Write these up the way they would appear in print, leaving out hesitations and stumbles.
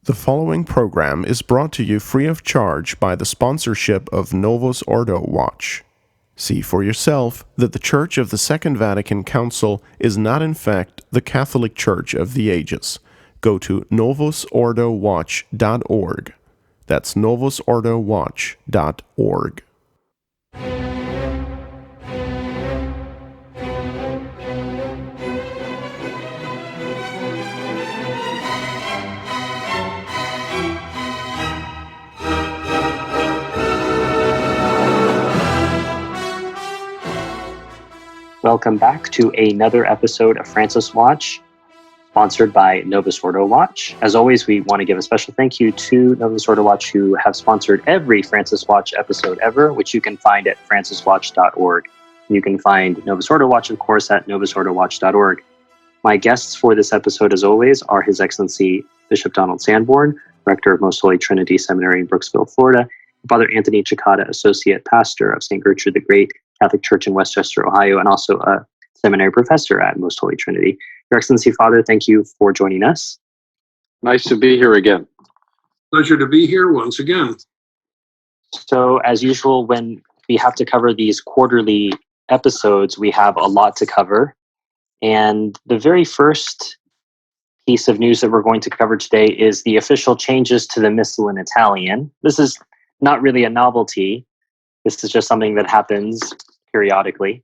The following program is brought to you free of charge by the sponsorship of Novus Ordo Watch. See for yourself that the Church of the Second Vatican Council is not in fact the Catholic Church of the ages. Go to novusordowatch.org. That's novusordowatch.org. Welcome back to another episode of Francis Watch, sponsored by Novus Ordo Watch. As always, we want to give a special thank you to Novus Ordo Watch, who have sponsored every Francis Watch episode ever, which you can find at franciswatch.org. You can find Novus Ordo Watch, of course, at novusordowatch.org. My guests for this episode, as always, are His Excellency Bishop Donald Sanborn, Rector of Most Holy Trinity Seminary in Brooksville, Florida, and Father Anthony Cekada, Associate Pastor of St. Gertrude the Great Catholic Church in Westchester, Ohio, and also a seminary professor at Most Holy Trinity. Your Excellency, Father, thank you for joining us. Nice to be here again. Pleasure to be here once again. So, as usual, when we have to cover these quarterly episodes, we have a lot to cover. And the very first piece of news that we're going to cover today is the official changes to the Missal in Italian. This is not really a novelty. This is just something that happens periodically.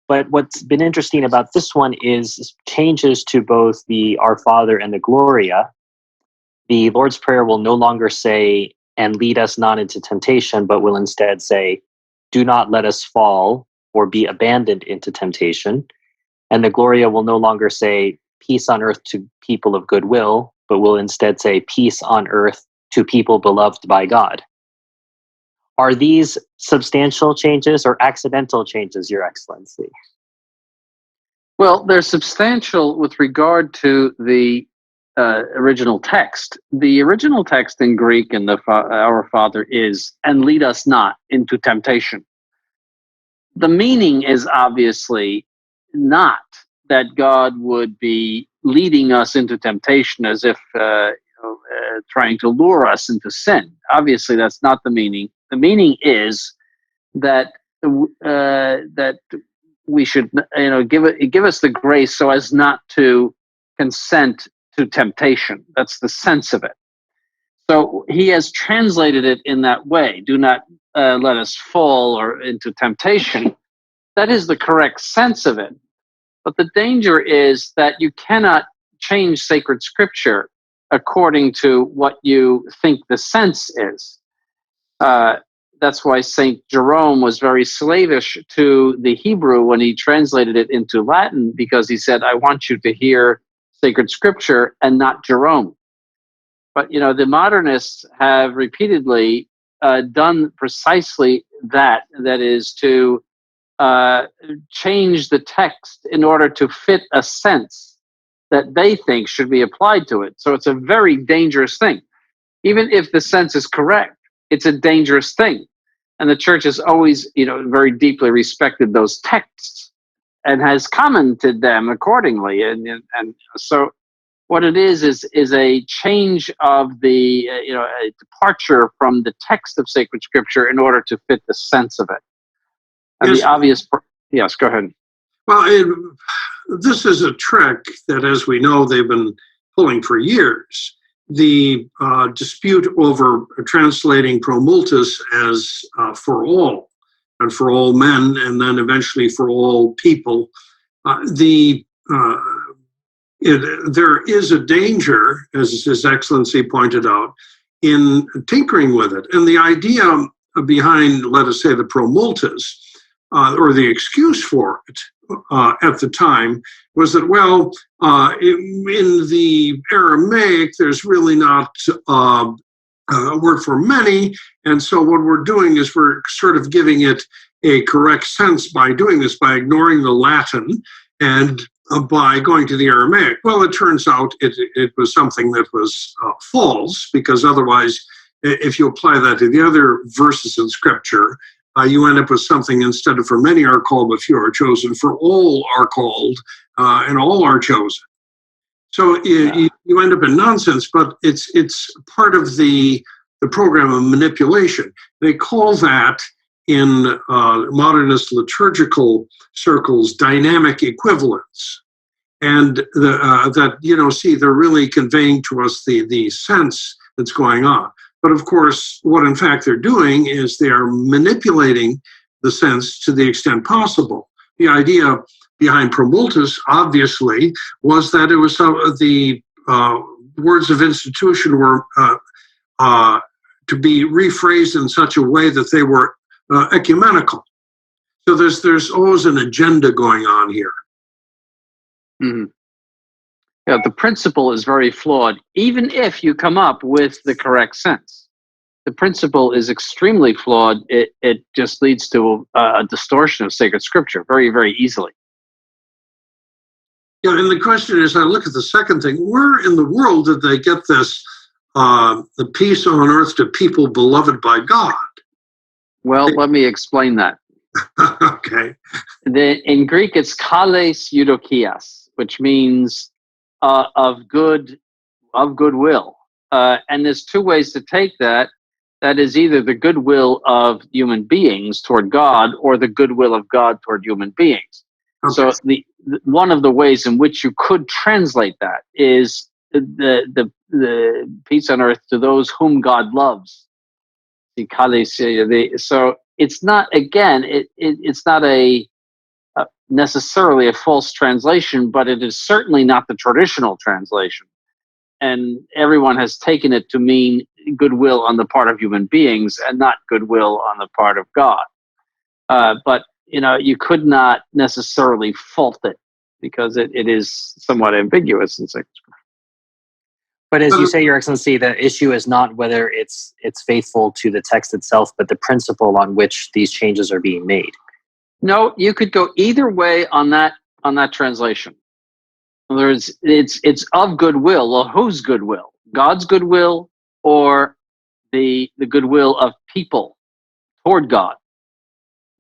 But what's been interesting about this one is changes to both the Our Father and the Gloria. The Lord's Prayer will no longer say, "And lead us not into temptation," but will instead say, "Do not let us fall or be abandoned into temptation." And the Gloria will no longer say, "Peace on earth to people of good will," but will instead say, "Peace on earth to people beloved by God." Are these substantial changes or accidental changes, Your Excellency? Well, they're substantial with regard to the original text. The original text in Greek in the Our Father is, "And lead us not into temptation." The meaning is obviously not that God would be leading us into temptation as if trying to lure us into sin. Obviously, that's not the meaning. The meaning is that that we should, give us the grace so as not to consent to temptation. That's the sense of it. So he has translated it in that way. Do not let us fall or into temptation. That is the correct sense of it. But the danger is that you cannot change sacred scripture according to what you think the sense is. That's why St. Jerome was very slavish to the Hebrew when he translated it into Latin, because he said, "I want you to hear sacred scripture and not Jerome." But, the modernists have repeatedly done precisely that is to change the text in order to fit a sense that they think should be applied to it. So it's a very dangerous thing. Even if the sense is correct, it's a dangerous thing. And the church has always, very deeply respected those texts and has commented them accordingly. And so what it is a change of the, a departure from the text of sacred scripture in order to fit the sense of it. And Yes. the obvious, yes, go ahead. Well, this is a trick that, as we know, they've been pulling for years. The dispute over translating pro multis as for all, and for all men, and then eventually for all people. There is a danger, as His Excellency pointed out, in tinkering with it. And the idea behind, let us say, the pro multis, or the excuse for it at the time, was that, in the Aramaic, there's really not a word for many, and so what we're doing is we're sort of giving it a correct sense by doing this, by ignoring the Latin and by going to the Aramaic. Well, it turns out it was something that was false, because otherwise, if you apply that to the other verses in Scripture, you end up with something, instead of "for many are called, but few are chosen," "for all are called, and all are chosen." So you end up in nonsense, but it's part of the program of manipulation. They call that in modernist liturgical circles dynamic equivalence. And that, they're really conveying to us the sense that's going on. But of course, what in fact they're doing is they are manipulating the sense to the extent possible. The idea behind promultus, obviously, was that it was the words of institution were to be rephrased in such a way that they were ecumenical. So there's always an agenda going on here. Mm-hmm. Yeah, the principle is very flawed, even if you come up with the correct sense. The principle is extremely flawed. It just leads to a distortion of sacred scripture very, very easily. Yeah, and the question is, I look at the second thing, where in the world did they get this, the peace on earth to people beloved by God? Well, let me explain that. Okay. In Greek, it's kales eudokias, which means of goodwill. And there's two ways to take that. That is either the goodwill of human beings toward God or the goodwill of God toward human beings. Okay. So one of the ways in which you could translate that is the peace on earth to those whom God loves. So it's not, again, it's not necessarily a false translation, but it is certainly not the traditional translation. And everyone has taken it to mean goodwill on the part of human beings and not goodwill on the part of God. But you could not necessarily fault it because it is somewhat ambiguous in sacred scripture. But as you say, Your Excellency, the issue is not whether it's faithful to the text itself, but the principle on which these changes are being made. No, you could go either way on that translation. In other words, it's of goodwill. Well, whose goodwill? God's goodwill or the goodwill of people toward God?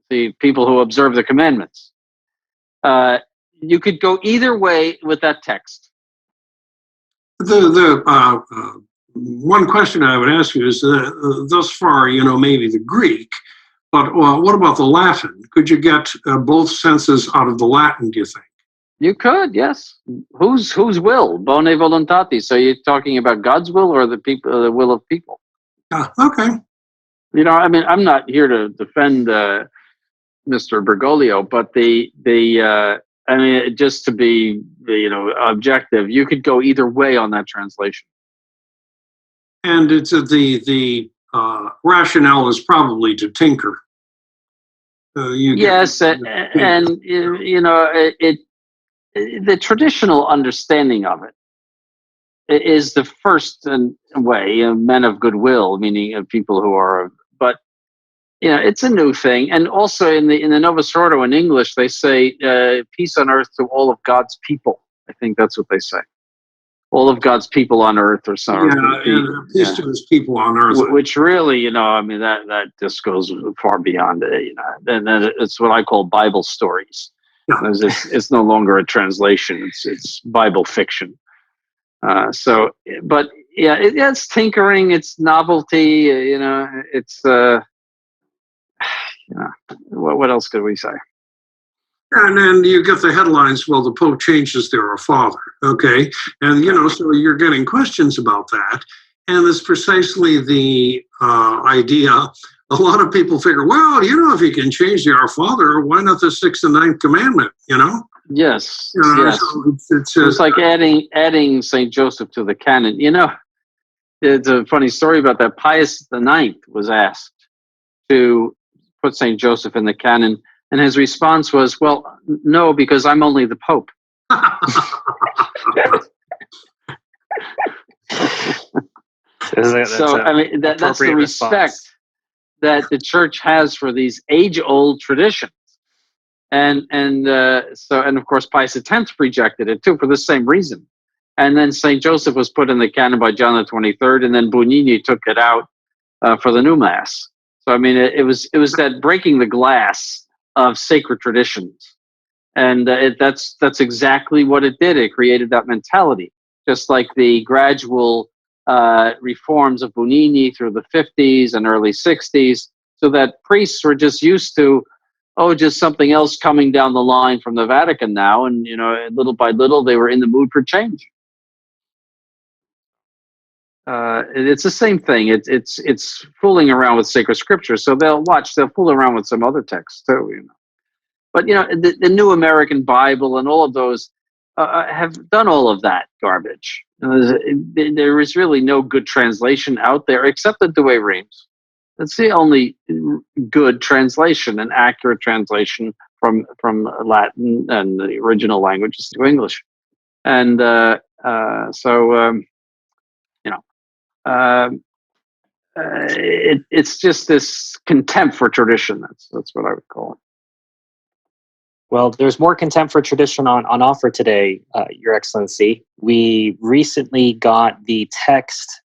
The people who observe the commandments. You could go either way with that text. The one question I would ask you is, thus far, maybe the Greek, but what about the Latin? Could you get both senses out of the Latin, do you think? You could, yes. Whose will? Bone voluntatis. So you're talking about God's will or the will of people? Okay. I'm not here to defend Mr. Bergoglio, but just to be, objective, you could go either way on that translation. And it's the rationale is probably to tinker. Yes, the traditional understanding of it is the first way, men of goodwill, meaning of people who are, but it's a new thing. And also in the Novus Ordo in English, they say peace on earth to all of God's people. I think that's what they say. All of God's people on earth, or something. And peace to his people on earth. Which really, that just goes far beyond it. And it's what I call Bible stories. Yeah. It's no longer a translation. It's Bible fiction. It's tinkering. It's novelty. It's what else could we say? And then you get the headlines, well, the Pope changes their father, okay? And, so you're getting questions about that. And it's precisely the idea. A lot of people figure, well, if you can change the Our Father, why not the 6th and 9th commandment, Yes, yes. So it's like adding St. Joseph to the canon. It's a funny story about that. Pius IX was asked to put St. Joseph in the canon, and his response was, well, no, because I'm only the Pope. That's the respect that the Church has for these age-old traditions. And of course, Pius X rejected it, too, for the same reason. And then St. Joseph was put in the canon by John the 23rd, and then Bugnini took it out for the new Mass. So, it was that breaking the glass of sacred traditions, and that's exactly what it did. It created that mentality. just like the gradual reforms of Bonini through the 50s and early 60s, so that priests were just used to, just something else coming down the line from the Vatican now, and little by little they were in the mood for change. It's the same thing. It's fooling around with sacred scripture, so they'll fool around with some other texts too. But the New American Bible and all of those have done all of that garbage. There is really no good translation out there except the Douay Rheims. That's the only good translation, an accurate translation from Latin and the original languages to English. And it's just this contempt for tradition. That's what I would call it. Well, there's more contempt for tradition on offer today, Your Excellency. We recently got the text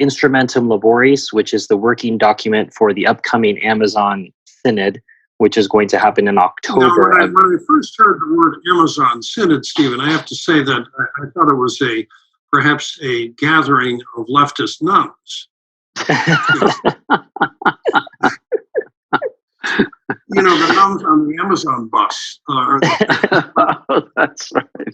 Instrumentum Laboris, which is the working document for the upcoming Amazon Synod, which is going to happen in October. When I first heard the word Amazon Synod, Stephen, I have to say that I thought it was perhaps a gathering of leftist nuns. The nuns on the Amazon bus. That's right.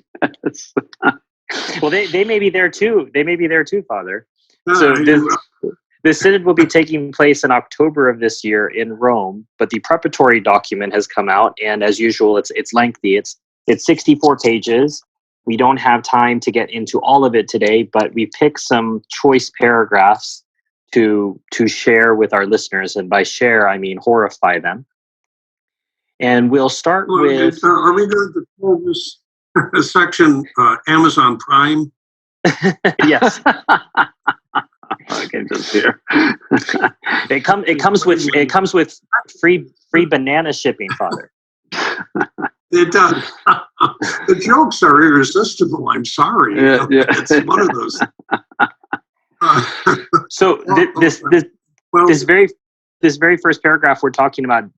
Well, they may be there too. They may be there too, Father. So the synod will be taking place in October of this year in Rome, but the preparatory document has come out, and as usual, it's lengthy. It's 64 pages. We don't have time to get into all of it today, but we picked some choice paragraphs to share with our listeners, and by share I mean horrify them. And we'll start with. Are we going to call this section Amazon Prime? Yes. I can just hear. It comes with free banana shipping, Father. It does. The jokes are irresistible. I'm sorry. Yeah. It's one of those. So this very first paragraph we're talking about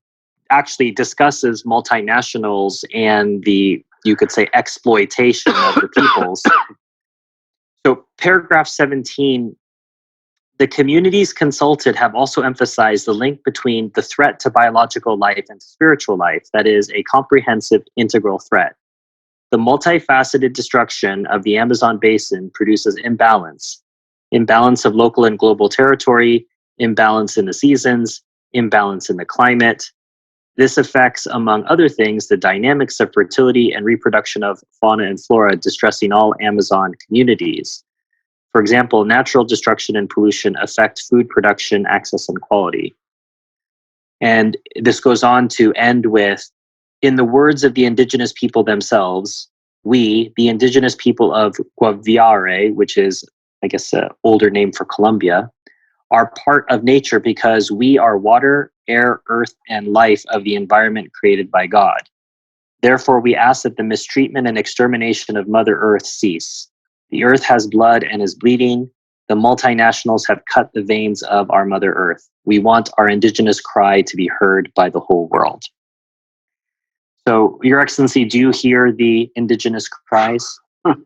actually discusses multinationals and you could say exploitation of the peoples. So paragraph 17, the communities consulted have also emphasized the link between the threat to biological life and spiritual life, that is, a comprehensive integral threat. The multifaceted destruction of the Amazon basin produces imbalance of local and global territory, imbalance in the seasons, imbalance in the climate. This affects, among other things, the dynamics of fertility and reproduction of fauna and flora, distressing all Amazon communities. For example, natural destruction and pollution affect food production, access, and quality. And this goes on to end with, in the words of the indigenous people themselves, we, the indigenous people of Guaviare, which is, I guess, an older name for Colombia, are part of nature because we are water, air, earth, and life of the environment created by God. Therefore, we ask that the mistreatment and extermination of Mother Earth cease. The earth has blood and is bleeding. The multinationals have cut the veins of our Mother Earth. We want our indigenous cry to be heard by the whole world. So, Your Excellency, do you hear the indigenous cries? Well,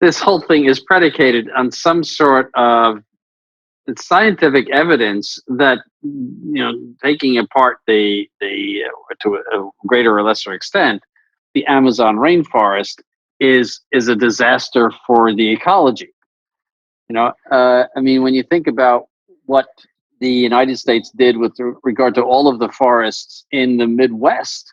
this whole thing is predicated on some sort of scientific evidence that, taking apart to a greater or lesser extent, the Amazon rainforest is a disaster for the ecology. When you think about what the United States did with regard to all of the forests in the Midwest,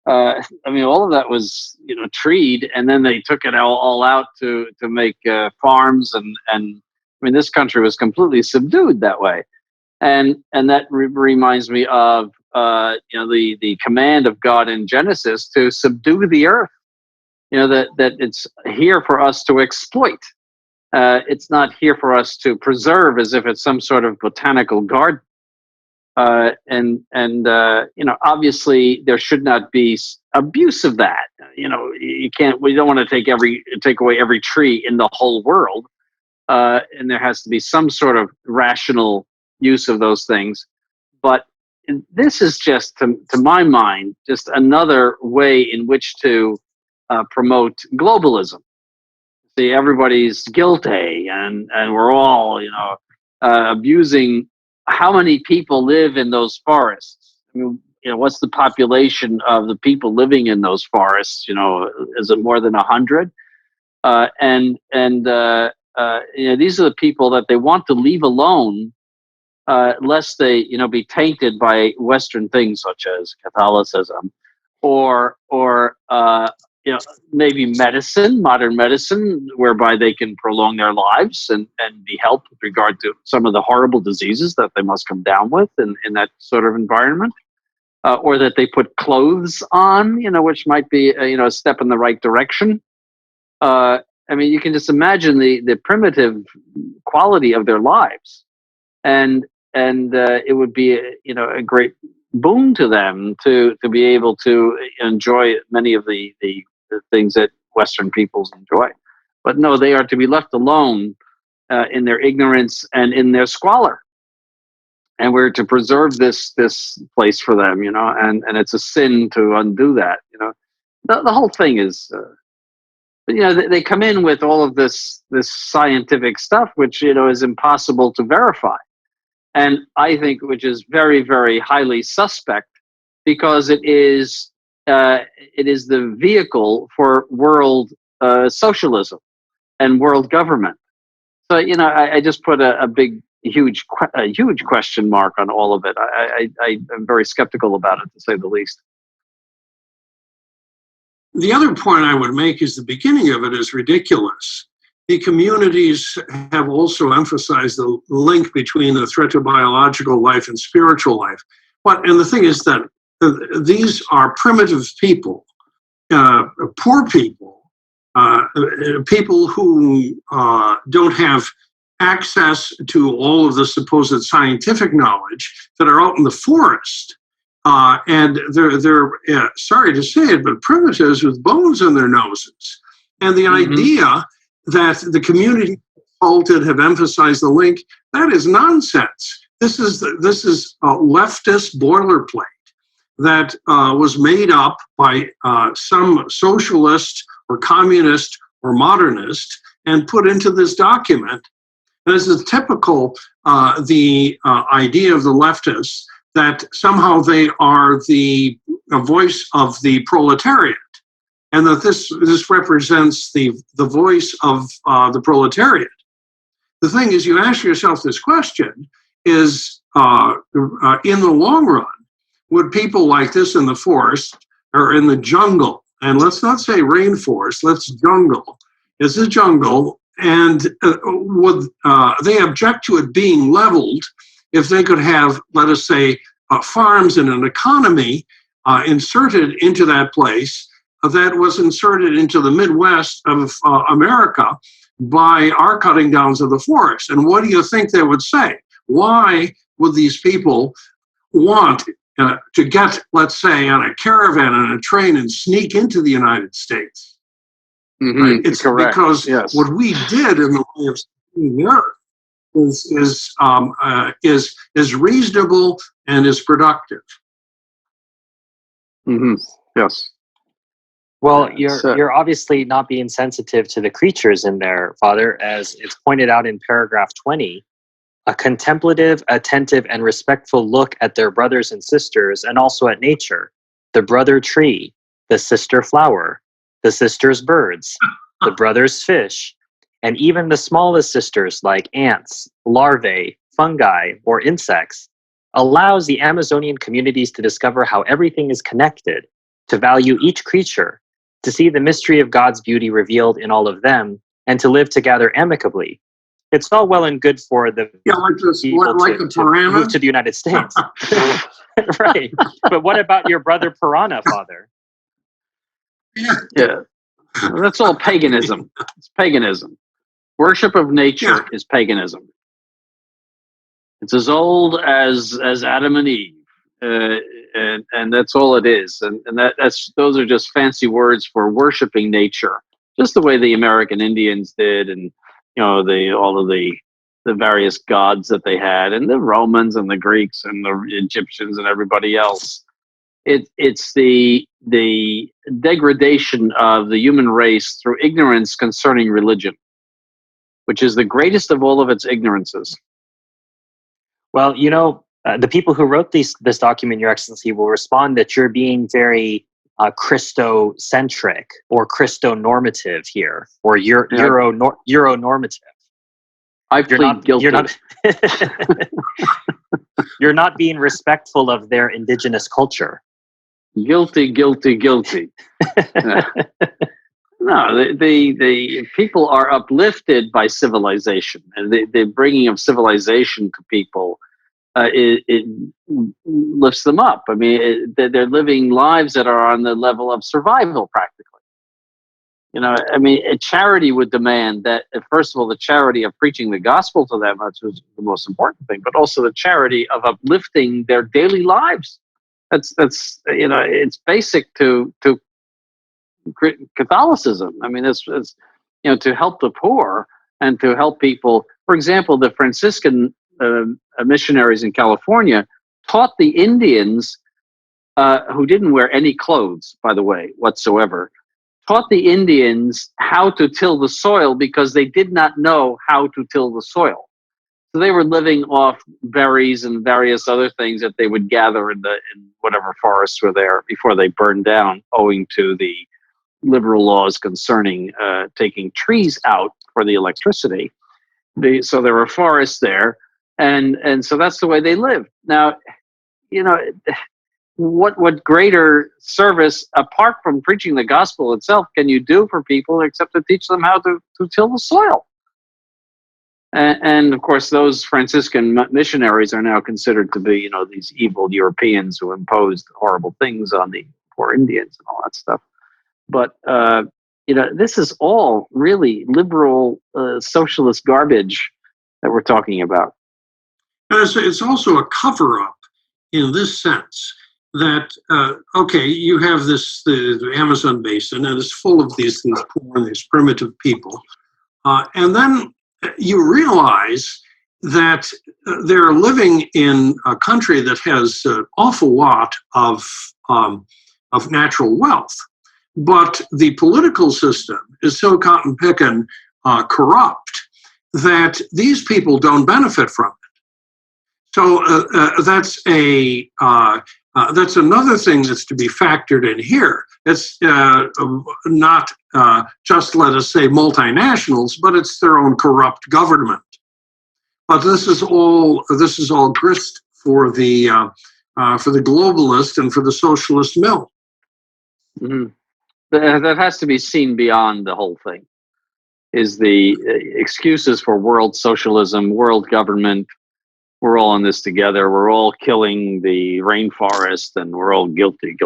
all of that was, treed, and then they took it all out to make farms, and this country was completely subdued that way, and that reminds me of the command of God in Genesis to subdue the earth. That it's here for us to exploit. It's not here for us to preserve as if it's some sort of botanical garden. Obviously there should not be abuse of that. We don't want to take away every tree in the whole world. And there has to be some sort of rational use of those things. But this is just, to my mind, just another way in which to promote globalism. See, everybody's guilty, and we're all, abusing. How many people live in those forests? I mean, what's the population of the people living in those forests? Is it more than 100? And these are the people that they want to leave alone, lest they, be tainted by Western things such as Catholicism, or maybe modern medicine, whereby they can prolong their lives and be helped with regard to some of the horrible diseases that they must come down with in that sort of environment, or that they put clothes on, which might be a step in the right direction. I mean, you can just imagine the primitive quality of their lives, and it would be a great boon to them to be able to enjoy many of the things that Western peoples enjoy. But no, they are to be left alone in their ignorance and in their squalor. And we're to preserve this place for them, and it's a sin to undo that. The whole thing is, they come in with all of this scientific stuff, which is impossible to verify, and I think which is very, very highly suspect, because it is the vehicle for world socialism and world government. So I just put a huge question mark on all of it. I'm very skeptical about it, to say the least. The other point I would make is the beginning of it is ridiculous. The communities have also emphasized the link between the threat to biological life and spiritual life. And the thing is that these are primitive people, poor people, people who don't have access to all of the supposed scientific knowledge, that are out in the forest. And they're sorry to say it, but primitives with bones in their noses. And the idea that the community consulted have emphasized the link, that is nonsense. This is a leftist boilerplate that was made up by some socialist or communist or modernist and put into this document. And this is typical, the idea of the leftists, that somehow they are the voice of the proletariat, and that this represents the voice of the proletariat. The thing is, you ask yourself this question, is in the long run, would people like this in the forest or in the jungle, and let's not say rainforest, let's jungle, is the jungle, and would they object to it being leveled if they could have, let us say, farms and an economy inserted into that place that was inserted into the Midwest of America by our cutting downs of the forest? And what do you think they would say? Why would these people want to get, let's say, on a caravan and a train and sneak into the United States? Right? It's correct. Because what we did in the way of the earth is reasonable and is productive. Yes. Well, you're obviously not being sensitive to the creatures in there, Father, as it's pointed out in paragraph 20. A contemplative, attentive, and respectful look at their brothers and sisters, and also at nature, the brother tree, the sister flower, the sisters birds, the brothers fish, and even the smallest sisters like ants, larvae, fungi, or insects, allows the Amazonian communities to discover how everything is connected, to value each creature, to see the mystery of God's beauty revealed in all of them, and to live together amicably. It's all well and good for the people to move to the United States. Right. But what about your brother Piranha, Father? Yeah. That's all paganism. It's paganism. Worship of nature is paganism. It's as old as Adam and Eve, and that's all it is. And those are just fancy words for worshiping nature, just the way the American Indians did, and all of the the various gods that they had, and the Romans and the Greeks and the Egyptians and everybody else. It's the degradation of the human race through ignorance concerning religion, which is the greatest of all of its ignorances. Well, the people who wrote this document, Your Excellency, will respond that you're being very Christocentric or Christonormative here, or Euronormative. I plead guilty. You're not being respectful of their indigenous culture. Guilty. No, the people are uplifted by civilization, and the bringing of civilization to people, it lifts them up. I mean, they're living lives that are on the level of survival, practically. A charity would demand that, first of all, the charity of preaching the gospel to them, which is the most important thing, but also the charity of uplifting their daily lives. That's it's basic to Catholicism. I mean, it's to help the poor and to help people. For example, the Franciscan missionaries in California taught the Indians, who didn't wear any clothes, by the way, whatsoever, taught the Indians how to till the soil because they did not know how to till the soil. So they were living off berries and various other things that they would gather in whatever forests were there before they burned down, owing to the liberal laws concerning taking trees out for the electricity. So there were forests there, and so that's the way they lived. Now, what greater service, apart from preaching the gospel itself, can you do for people except to teach them how to till the soil? And of course, those Franciscan missionaries are now considered to be, these evil Europeans who imposed horrible things on the poor Indians and all that stuff. But this is all really liberal socialist garbage that we're talking about. It's also a cover-up in this sense that you have the Amazon basin, and it's full of these poor and these primitive people, and then you realize that they're living in a country that has an awful lot of natural wealth, but the political system is so cotton-picking corrupt that these people don't benefit from it. So that's another thing that's to be factored in here. It's not just, let us say, multinationals, but it's their own corrupt government. But this is all grist for the globalist and for the socialist mill. Mm-hmm. That has to be seen beyond the whole thing. Is the excuses for world socialism, world government. We're all in this together. We're all killing the rainforest, and we're all guilty.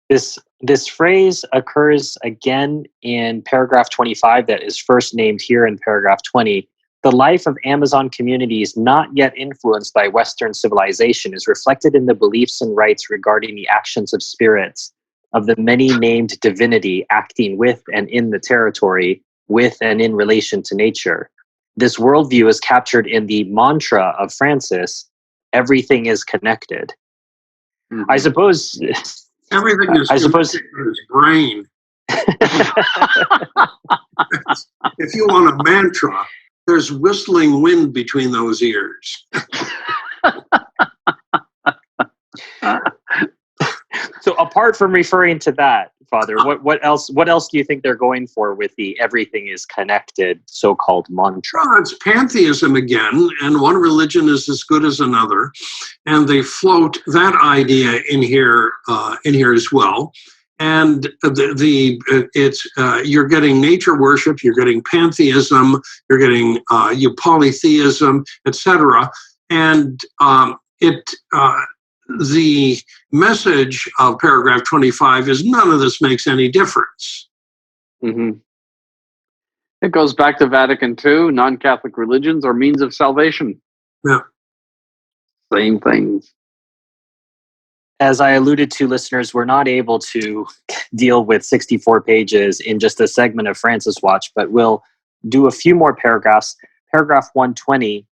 This phrase occurs again in paragraph 25 that is first named here in paragraph 20. The life of Amazon communities not yet influenced by Western civilization is reflected in the beliefs and rites regarding the actions of spirits of the many named divinity acting with and in the territory, with and in relation to nature. This worldview is captured in the mantra of Francis, everything is connected. Mm-hmm. I suppose... Everything is connected to his brain. If you want a mantra, there's whistling wind between those ears. So apart from referring to that, Father, what else do you think they're going for with the everything is connected so-called mantra? Well, it's pantheism again, and one religion is as good as another, and they float that idea in here as well. And you're getting nature worship, you're getting pantheism, you're getting polytheism, etc. And the message of paragraph 25 is none of this makes any difference. Mm-hmm. It goes back to Vatican II. Non-Catholic religions are means of salvation. Yeah. Same things. As I alluded to, listeners, we're not able to deal with 64 pages in just a segment of Francis Watch, but we'll do a few more paragraphs. Paragraph 120,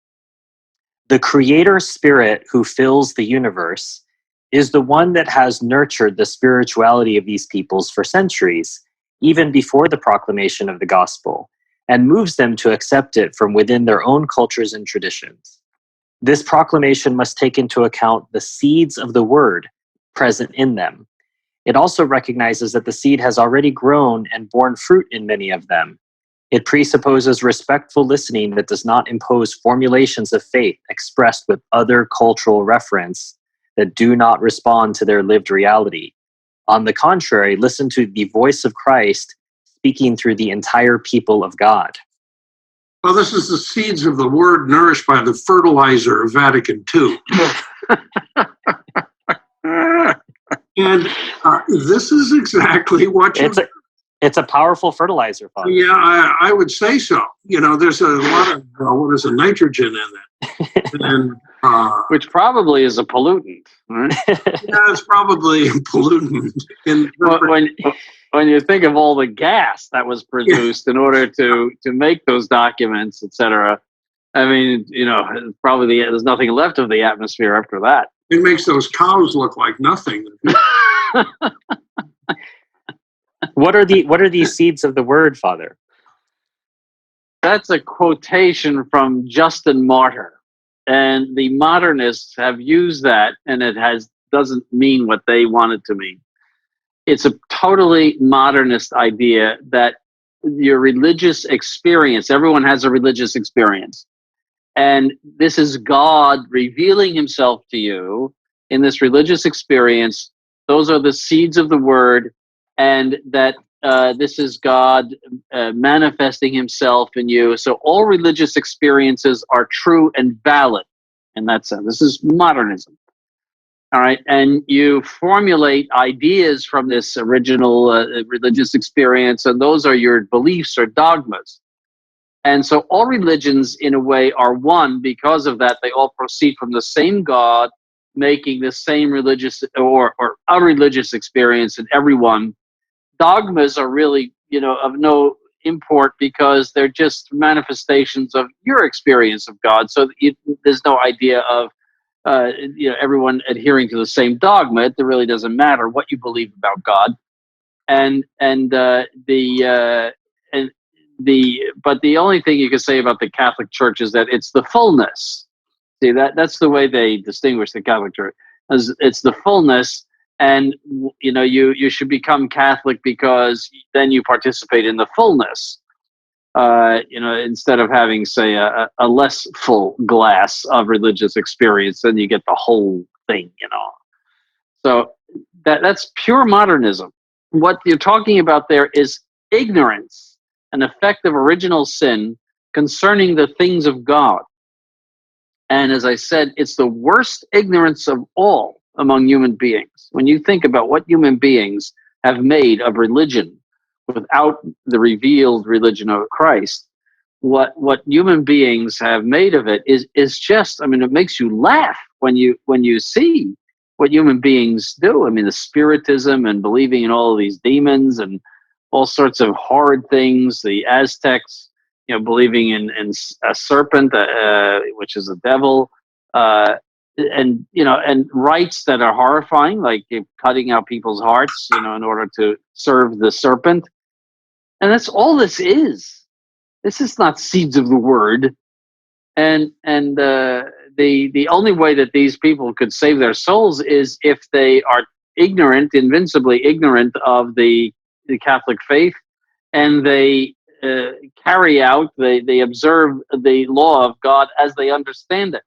the creator spirit who fills the universe is the one that has nurtured the spirituality of these peoples for centuries, even before the proclamation of the gospel, and moves them to accept it from within their own cultures and traditions. This proclamation must take into account the seeds of the word present in them. It also recognizes that the seed has already grown and borne fruit in many of them. It presupposes respectful listening that does not impose formulations of faith expressed with other cultural reference that do not respond to their lived reality. On the contrary, listen to the voice of Christ speaking through the entire people of God. Well, this is the seeds of the word nourished by the fertilizer of Vatican II. And this is exactly what It's a powerful fertilizer, Father. Yeah, I would say so. There's a lot of what is nitrogen in it, and which probably is a pollutant. Right? Yeah, it's probably a pollutant. When you think of all the gas that was produced in order to make those documents, etc., I mean, probably there's nothing left of the atmosphere after that. It makes those cows look like nothing. What are these seeds of the word, Father? That's a quotation from Justin Martyr, and the modernists have used that, and it doesn't mean what they want it to mean. It's a totally modernist idea that your religious experience, everyone has a religious experience, and this is God revealing himself to you in this religious experience. Those are the seeds of the word, and that this is God manifesting himself in you. So all religious experiences are true and valid in that sense. This is modernism. All right. And you formulate ideas from this original religious experience, and those are your beliefs or dogmas. And so all religions, in a way, are one because of that. They all proceed from the same God, making the same religious or a religious experience in everyone. Dogmas are really, of no import because they're just manifestations of your experience of God. So there's no idea of everyone adhering to the same dogma. It really doesn't matter what you believe about God. But the only thing you can say about the Catholic Church is that it's the fullness. See, that's the way they distinguish the Catholic Church. It's the fullness. And you should become Catholic because then you participate in the fullness. Instead of having, say, a less full glass of religious experience, then you get the whole thing. So that's pure modernism. What you're talking about there is ignorance, an effect of original sin concerning the things of God. And as I said, it's the worst ignorance of all among human beings. When you think about what human beings have made of religion without the revealed religion of Christ, what human beings have made of it is just, it makes you laugh when you see what human beings do. The spiritism and believing in all of these demons and all sorts of horrid things. The Aztecs, believing in a serpent, which is a devil, and rites that are horrifying, like cutting out people's hearts, in order to serve the serpent. And that's all this is. This is not seeds of the word. And the only way that these people could save their souls is if they are ignorant, invincibly ignorant of the Catholic faith, and they carry out, they observe the law of God as they understand it.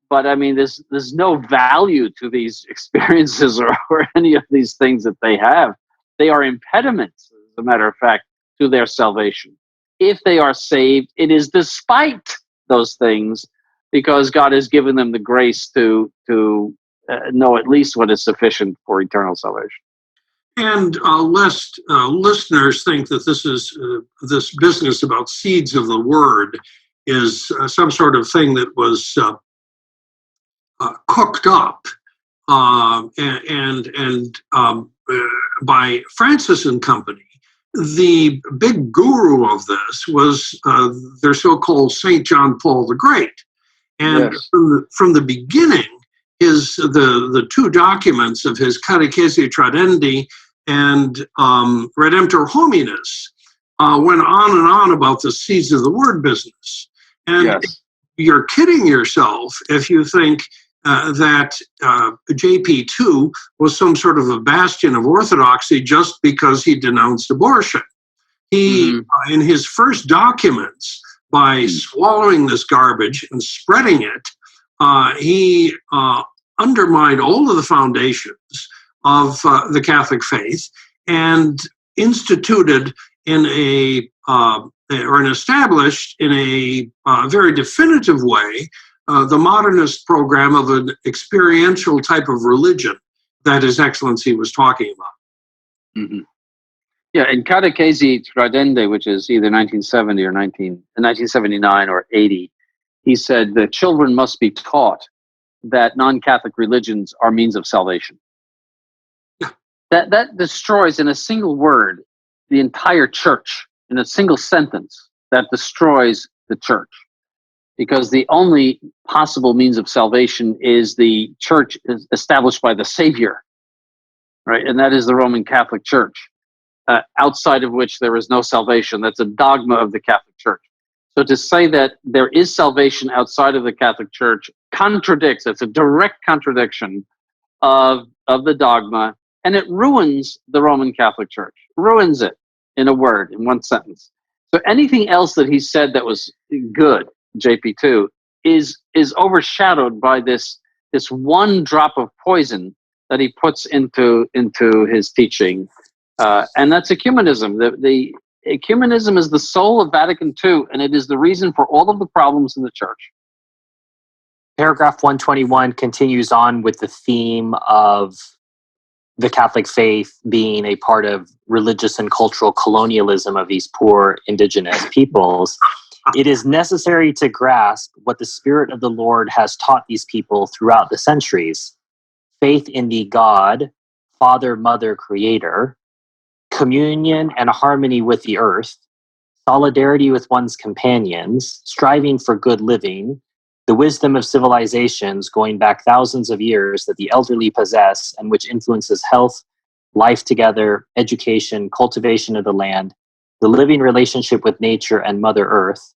But there's no value to these experiences or any of these things that they have. They are impediments, as a matter of fact, to their salvation. If they are saved, it is despite those things, because God has given them the grace to know at least what is sufficient for eternal salvation. And lest listeners think that this is this business about seeds of the word is some sort of thing that was cooked up by Francis and company. the big guru of this was their so-called St. John Paul the Great. And Yes. from the beginning, the two documents of his Catechesi Tradendae and Redemptor Hominis went on and on about the seeds of the word business. And Yes. you're kidding yourself if you think that JP2 was some sort of a bastion of orthodoxy just because he denounced abortion. He, in his first documents, by swallowing this garbage and spreading it, he undermined all of the foundations of the Catholic faith and instituted established in a very definitive way the modernist program of an experiential type of religion that His Excellency was talking about. Mm-hmm. Yeah, in Catechesi Tradendae, which is either 1970 or 1979 or 80, he said that children must be taught that non-Catholic religions are means of salvation. Yeah. That destroys, in a single word, the entire church. In a single sentence, that destroys the church. Because the only possible means of salvation is the church established by the Savior, right? And that is the Roman Catholic Church, outside of which there is no salvation. That's a dogma of the Catholic Church. So to say that there is salvation outside of the Catholic Church contradicts, it's a direct contradiction of the dogma, and it ruins the Roman Catholic Church, ruins it in a word, in one sentence. So anything else that he said that was good, JP2, is overshadowed by this one drop of poison that he puts into his teaching, and that's ecumenism. The ecumenism is the soul of Vatican II, and it is the reason for all of the problems in the church. Paragraph 121 continues on with the theme of the Catholic faith being a part of religious and cultural colonialism of these poor indigenous peoples. It is necessary to grasp what the Spirit of the Lord has taught these people throughout the centuries. Faith in the God, Father, Mother, Creator, communion and harmony with the earth, solidarity with one's companions, striving for good living, the wisdom of civilizations going back thousands of years that the elderly possess and which influences health, life together, education, cultivation of the land, the living relationship with nature and Mother Earth,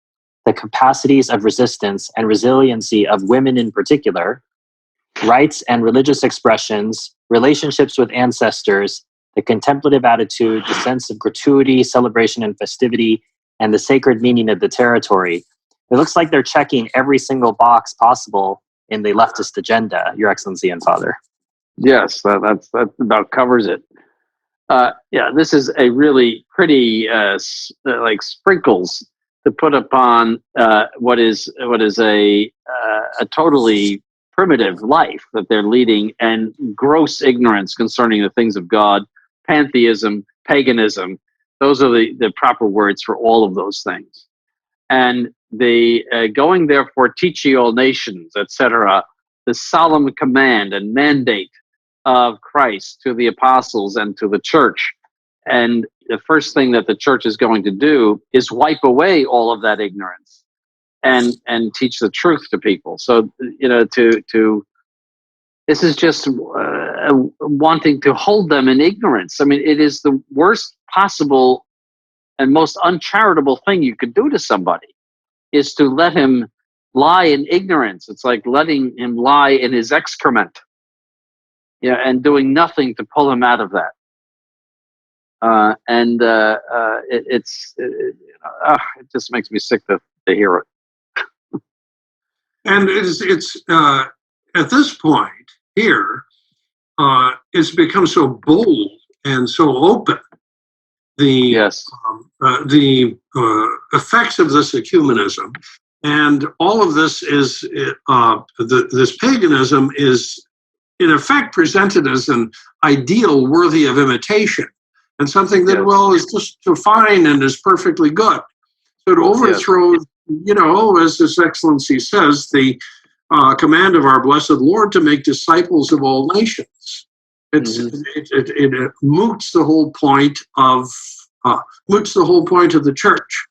the capacities of resistance and resiliency of women in particular, rites and religious expressions, relationships with ancestors, the contemplative attitude, the sense of gratuity, celebration, and festivity, and the sacred meaning of the territory. It looks like they're checking every single box possible in the leftist agenda, Your Excellency and Father. Yes, that about covers it. Yeah, this is a really pretty like sprinkles to put upon what is a totally primitive life that they're leading, and gross ignorance concerning the things of God, pantheism, paganism. Those are the proper words for all of those things. And the going therefore teach ye all nations, etc., the solemn command and mandate of Christ to the apostles and to the church. And the first thing that the church is going to do is wipe away all of that ignorance and teach the truth to people. So, this is just wanting to hold them in ignorance. I mean, it is the worst possible and most uncharitable thing you could do to somebody, is to let him lie in ignorance. It's like letting him lie in his excrement, and doing nothing to pull him out of that. It just makes me sick to hear it. And it's at this point here, it's become so bold and so open. The effects of this ecumenism, and all of this is this paganism is in effect presented as an ideal worthy of imitation, and something that is just fine and is perfectly good. So it overthrows, as His Excellency says, the command of our blessed Lord to make disciples of all nations. It moots the whole point of moots the whole point of the church.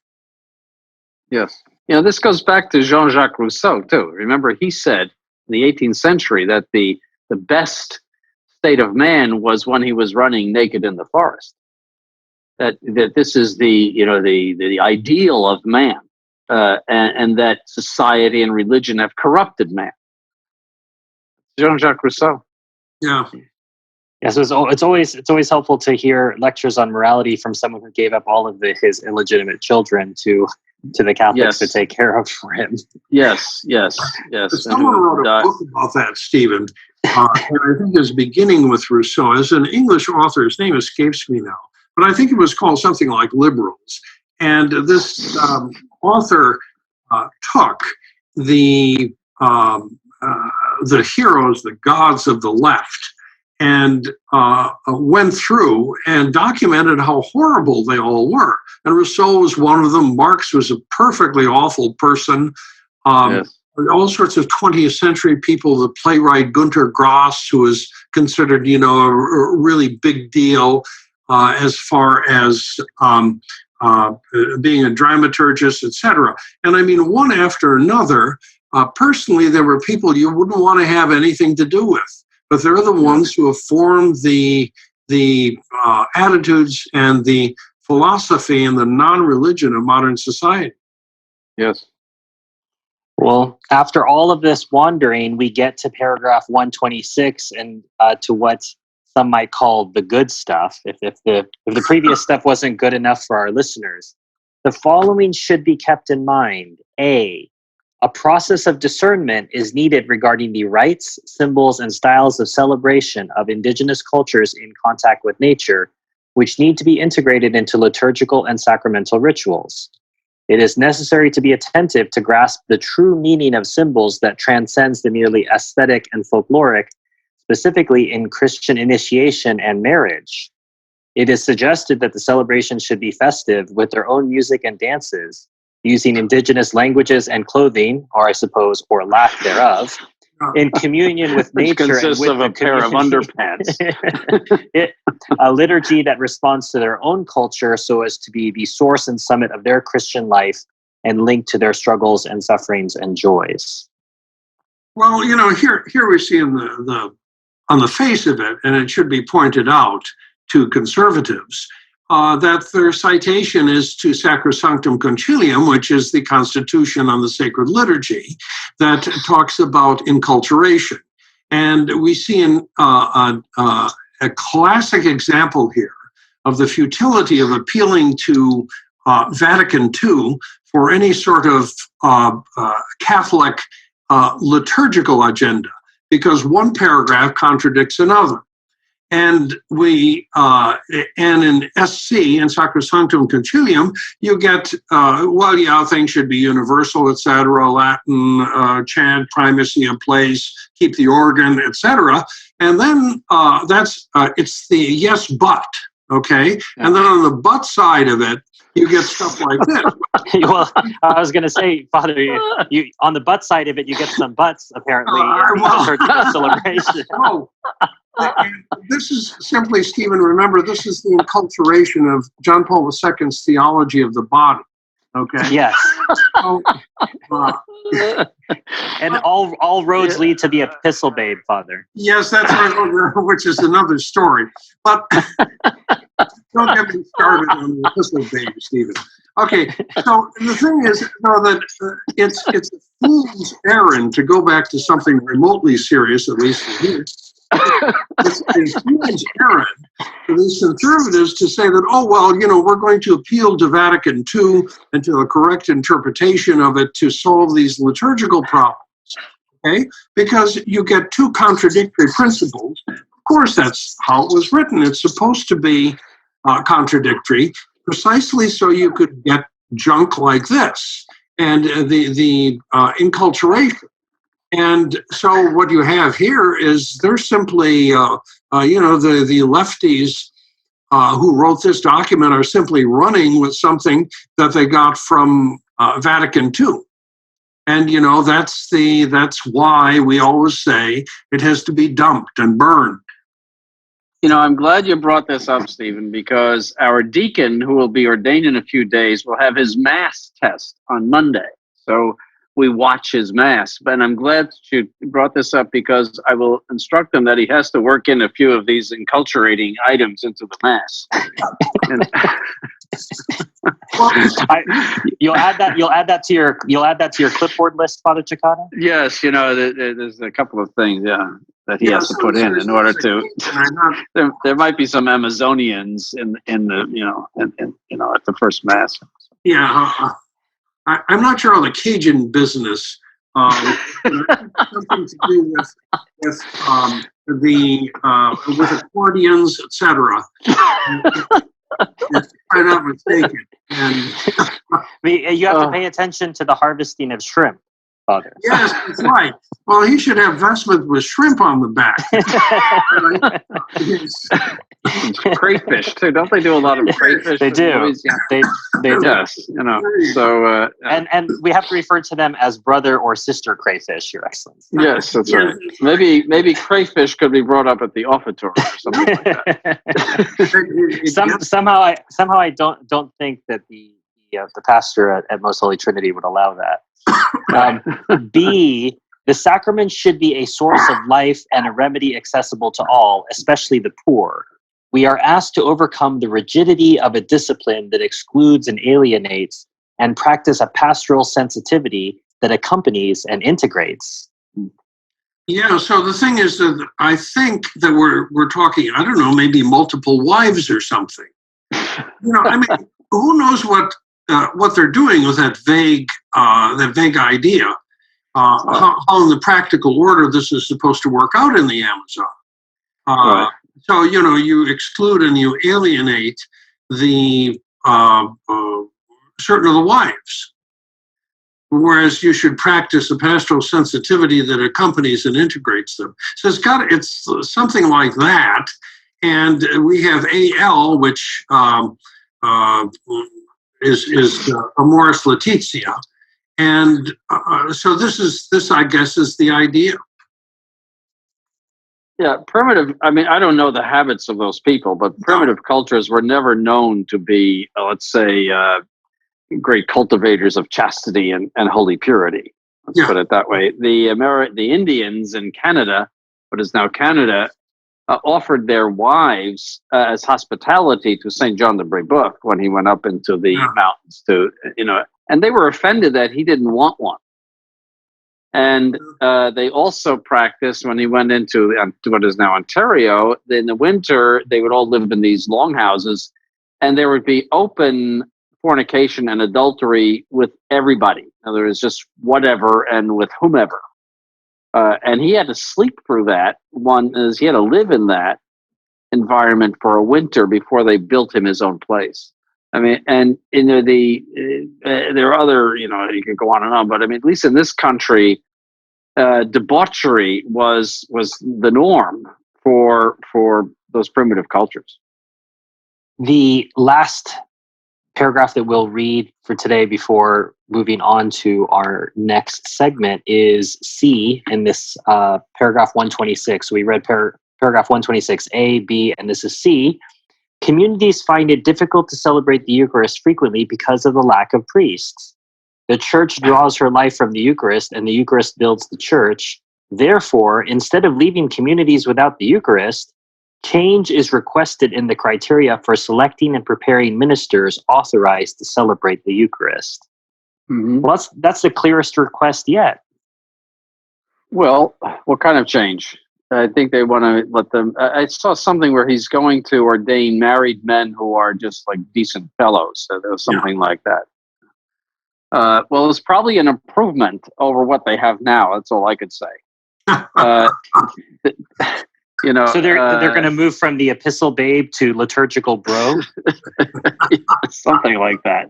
Yes. This goes back to Jean-Jacques Rousseau, too. Remember, he said in the 18th century that the best state of man was when he was running naked in the forest. That this is the ideal of man, and that society and religion have corrupted man. Jean-Jacques Rousseau. Yeah. Yeah, so it's always helpful to hear lectures on morality from someone who gave up all of his illegitimate children to the Catholics to take care of for him. Yes. Someone wrote a book about that, Stephen, and I think it's beginning with Rousseau. As an English author, his name escapes me now, but I think it was called something like Liberals. And this author took the heroes, the gods of the left, and went through and documented how horrible they all were. And Rousseau was one of them. Marx was a perfectly awful person. Yes. All sorts of 20th century people, the playwright Günter Grass, who was considered, a really big deal as far as being a dramaturgist, etc. And I mean, one after another, personally, there were people you wouldn't want to have anything to do with. But they're the ones who have formed the attitudes and the philosophy and the non-religion of modern society. Yes. Well, after all of this wandering, we get to paragraph 126 and to what some might call the good stuff. If the previous stuff wasn't good enough for our listeners, the following should be kept in mind. A process of discernment is needed regarding the rites, symbols, and styles of celebration of indigenous cultures in contact with nature, which need to be integrated into liturgical and sacramental rituals. It is necessary to be attentive to grasp the true meaning of symbols that transcends the merely aesthetic and folkloric, specifically in Christian initiation and marriage. It is suggested that the celebration should be festive with their own music and dances, using indigenous languages and clothing, or I suppose, or lack thereof, in communion with Which nature consists and with of a pair of underpants. A liturgy that responds to their own culture so as to be the source and summit of their Christian life and linked to their struggles and sufferings and joys. Well, here we see on the face of it, and it should be pointed out to conservatives, that their citation is to Sacrosanctum Concilium, which is the constitution on the sacred liturgy that talks about inculturation. And we see a classic example here of the futility of appealing to Vatican II for any sort of Catholic liturgical agenda, because one paragraph contradicts another. And in SC, in Sacrosanctum Concilium, you get, things should be universal, etc., Latin, chant, primacy of place, keep the organ, etc. And then it's the yes, but, okay? And then on the but side of it, you get stuff like this. Well, I was going to say, Father, you on the butt side of it, you get some butts, apparently, in the celebration. Oh. This is simply, Stephen, remember, this is the enculturation of John Paul II's theology of the body, okay? Yes. So, and all roads lead to the epistle babe, Father. Yes, that's right, which is another story. But don't get me started on the epistle babe, Stephen. Okay, so the thing is, that it's a fool's errand to go back to something remotely serious, at least for me. It's a fool's errand for these conservatives to say that, we're going to appeal to Vatican II and to a correct interpretation of it to solve these liturgical problems, okay? Because you get two contradictory principles. Of course, that's how it was written. It's supposed to be contradictory, precisely so you could get junk like this and the enculturation. And so what you have here is they're simply, the lefties who wrote this document are simply running with something that they got from Vatican II. And, that's why we always say it has to be dumped and burned. I'm glad you brought this up, Stephen, because our deacon, who will be ordained in a few days, will have his Mass test on Monday. So we watch his Mass. And I'm glad you brought this up because I will instruct him that he has to work in a few of these enculturating items into the Mass. You'll add that to your clipboard list, Father Cekada? Yes, there's a couple of things, that he has to put in order to. There might be some Amazonians in the at the first Mass. Yeah, I'm not sure on the Cajun business. Something to do with accordions, etc. If I'm not mistaken. And you have to pay attention to the harvesting of shrimp, Father. Yes, that's right. Well, he should have vestments with shrimp on the back. Crayfish too. Don't they do a lot of crayfish? They do. Movies? Yeah. They do. Yes, So and we have to refer to them as brother or sister crayfish, Your Excellency. Yes, that's right. Maybe crayfish could be brought up at the offertory or something like that. Somehow I don't think that the pastor at Most Holy Trinity would allow that. B, the sacrament should be a source of life and a remedy accessible to all, especially the poor. We are asked to overcome the rigidity of a discipline that excludes and alienates and practice a pastoral sensitivity that accompanies and integrates. Yeah, so the thing is that I think that we're talking, I don't know, maybe multiple wives or something. Who knows what they're doing with that vague idea? How in the practical order this is supposed to work out in the Amazon. Right. So, you exclude and you alienate the certain of the wives, whereas you should practice a pastoral sensitivity that accompanies and integrates them. So it's something like that. And we have AL, which is Amoris Laetitia. And so this, I guess, is the idea. Yeah, primitive. I mean, I don't know the habits of those people, but primitive cultures were never known to be, let's say, great cultivators of chastity and holy purity. Let's put it that way. The Indians in Canada, what is now Canada, offered their wives as hospitality to Saint John de Brebeuf when he went up into the mountains and they were offended that he didn't want one. And they also practiced when he went into what is now Ontario. In the winter, they would all live in these longhouses, and there would be open fornication and adultery with everybody. In other words, just whatever and with whomever. And he had to sleep through that. One is he had to live in that environment for a winter before they built him his own place. I mean, and there are other, you could go on and on, but I mean, at least in this country, debauchery was the norm for those primitive cultures. The last paragraph that we'll read for today before moving on to our next segment is C in this paragraph 126. We read paragraph 126A, B, and this is C. Communities find it difficult to celebrate the Eucharist frequently because of the lack of priests. The church draws her life from the Eucharist, and the Eucharist builds the church. Therefore, instead of leaving communities without the Eucharist, change is requested in the criteria for selecting and preparing ministers authorized to celebrate the Eucharist. Mm-hmm. Well, that's the clearest request yet. Well, what kind of change? I think they want to let them. I saw something where he's going to ordain married men who are just like decent fellows. So there was something like that. Well, it's probably an improvement over what they have now. That's all I could say. So they're going to move from the epistle babe to liturgical bro, something like that.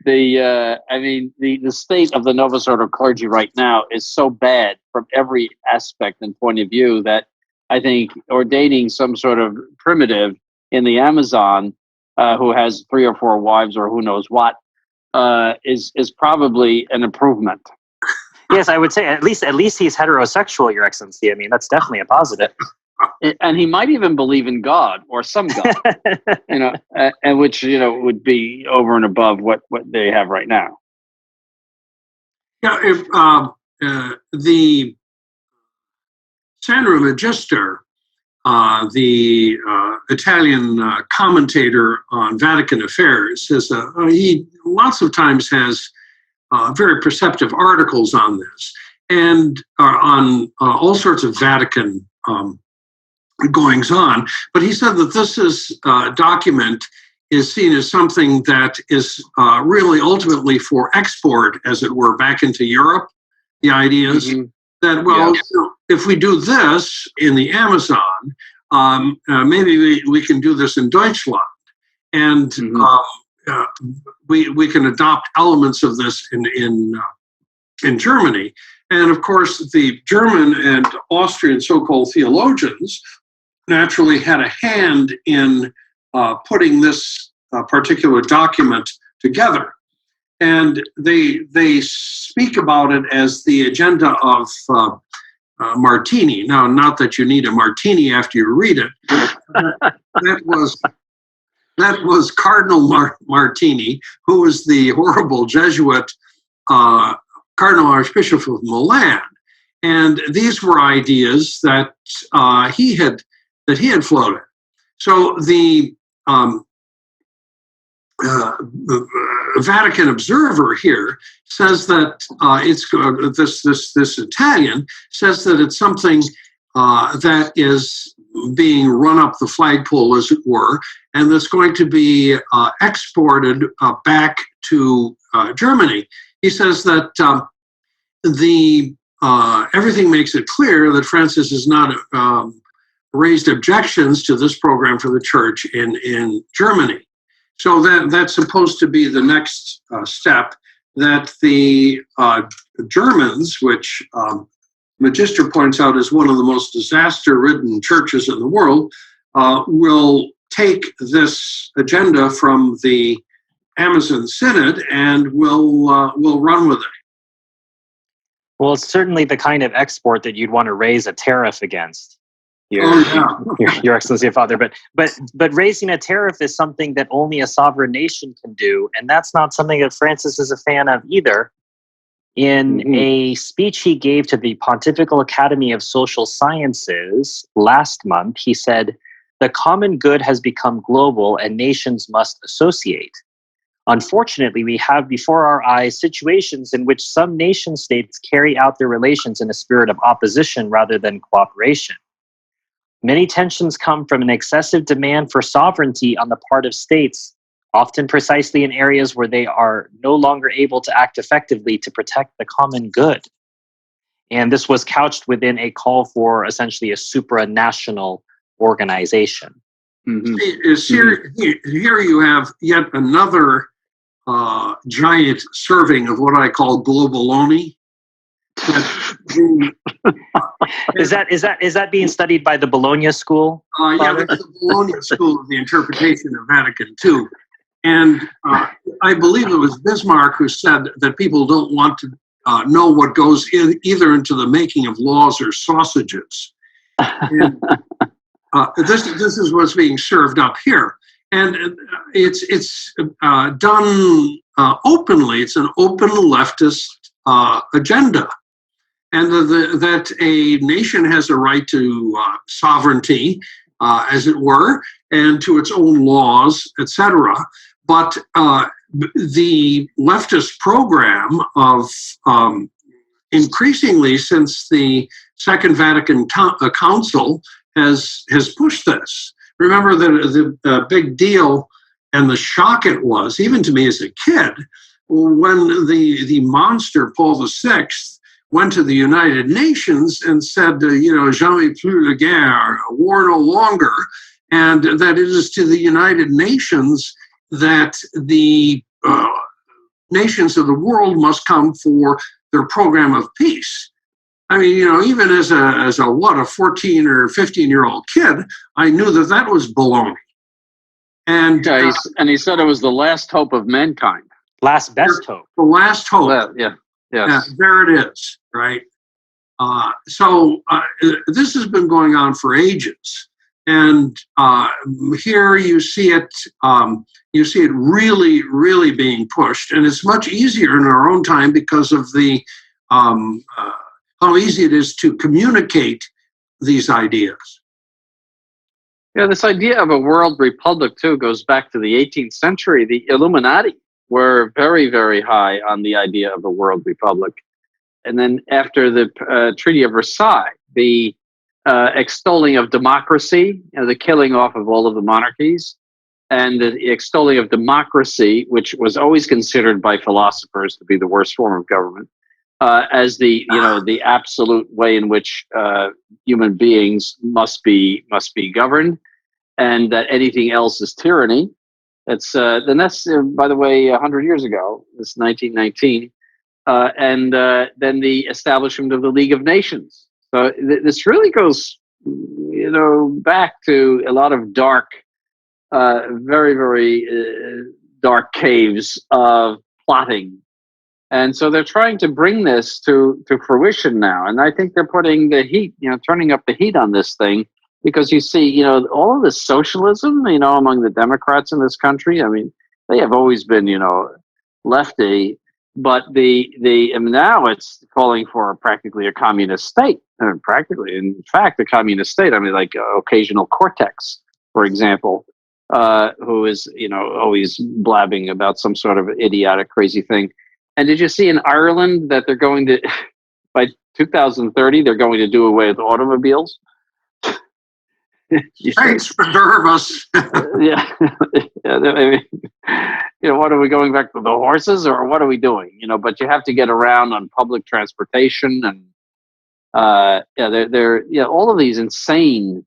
The state of the Novus Ordo clergy right now is so bad from every aspect and point of view that I think ordaining some sort of primitive in the Amazon who has 3 or 4 wives or who knows what is probably an improvement. Yes, I would say at least he's heterosexual, Your Excellency. I mean, that's definitely a positive. And he might even believe in God or some God, and which would be over and above what they have right now. Yeah, if the Sandro Magister, the Italian commentator on Vatican affairs, he lots of times has very perceptive articles on this and on all sorts of Vatican goings on. But he said that this document is seen as something that is really ultimately for export, as it were, back into Europe. The idea is that, well, if we do this in the Amazon, maybe we can do this in Deutschland. And we can adopt elements of this in Germany. And of course, the German and Austrian so-called theologians naturally had a hand in putting this particular document together. And they speak about it as the agenda of Martini. Now, not that you need a martini after you read it. That was Cardinal Martini, who was the horrible Jesuit Cardinal Archbishop of Milan. And these were ideas that he had floated. So the Vatican Observer here says that this Italian says that it's something that is being run up the flagpole, as it were, and that's going to be exported back to Germany. He says that everything makes it clear that Francis has not raised objections to this program for the church in Germany. So that's supposed to be the next step, that the Germans, which Magister points out is one of the most disaster-ridden churches in the world, will take this agenda from the Amazon Synod and will run with it. Well, it's certainly the kind of export that you'd want to raise a tariff against, Your Excellency of Father. But raising a tariff is something that only a sovereign nation can do, and that's not something that Francis is a fan of either. In a speech he gave to the Pontifical Academy of Social Sciences last month, he said, "The common good has become global and nations must associate. Unfortunately, we have before our eyes situations in which some nation states carry out their relations in a spirit of opposition rather than cooperation. Many tensions come from an excessive demand for sovereignty on the part of states, often precisely in areas where they are no longer able to act effectively to protect the common good." And this was couched within a call for essentially a supranational organization. Here you have yet another giant serving of what I call globaloney. Is that being studied by the Bologna School? Yeah, that's the Bologna School of the interpretation of Vatican II. And I believe it was Bismarck who said that people don't want to know what goes either into the making of laws or sausages. And, this is what's being served up here. And it's done openly. It's an open leftist agenda. And that a nation has a right to sovereignty, as it were, and to its own laws, etc. But the leftist program of increasingly since the Second Vatican Council has pushed this. Remember the big deal and the shock it was, even to me as a kid, when the monster Paul VI went to the United Nations and said, jamais plus la guerre, war no longer, and that it is to the United Nations that the nations of the world must come for their program of peace. I mean, even as a 14 or 15-year-old kid, I knew that was baloney. And he said it was the last hope of mankind. Last best hope. The last hope. Yeah. Yeah, there it is, right? This has been going on for ages, and here you see it. You see it really, really being pushed, and it's much easier in our own time because of the how easy it is to communicate these ideas. Yeah, this idea of a world republic too goes back to the 18th century. The Illuminati were very, very high on the idea of a world republic. And then after the Treaty of Versailles, the extolling of democracy, the killing off of all of the monarchies, and the extolling of democracy, which was always considered by philosophers to be the worst form of government, as the the absolute way in which human beings must be governed, and that anything else is tyranny. That's by the way, 100 years ago. This 1919. And then the establishment of the League of Nations. So this really goes, back to a lot of dark, very, very dark caves of plotting. And so they're trying to bring this to fruition now. And I think they're putting the heat, turning up the heat on this thing, because you see, all of this socialism, among the Democrats in this country. I mean, they have always been, lefty. But now it's calling for practically a communist state, practically, in fact, a communist state. I mean, like occasional Cortex, for example, who is always blabbing about some sort of idiotic, crazy thing. And did you see in Ireland that they're going to, by 2030, they're going to do away with automobiles? Thanks for nervous. Yeah. I mean, what are we going back to the horses, or what are we doing? But you have to get around on public transportation, and they're all of these insane,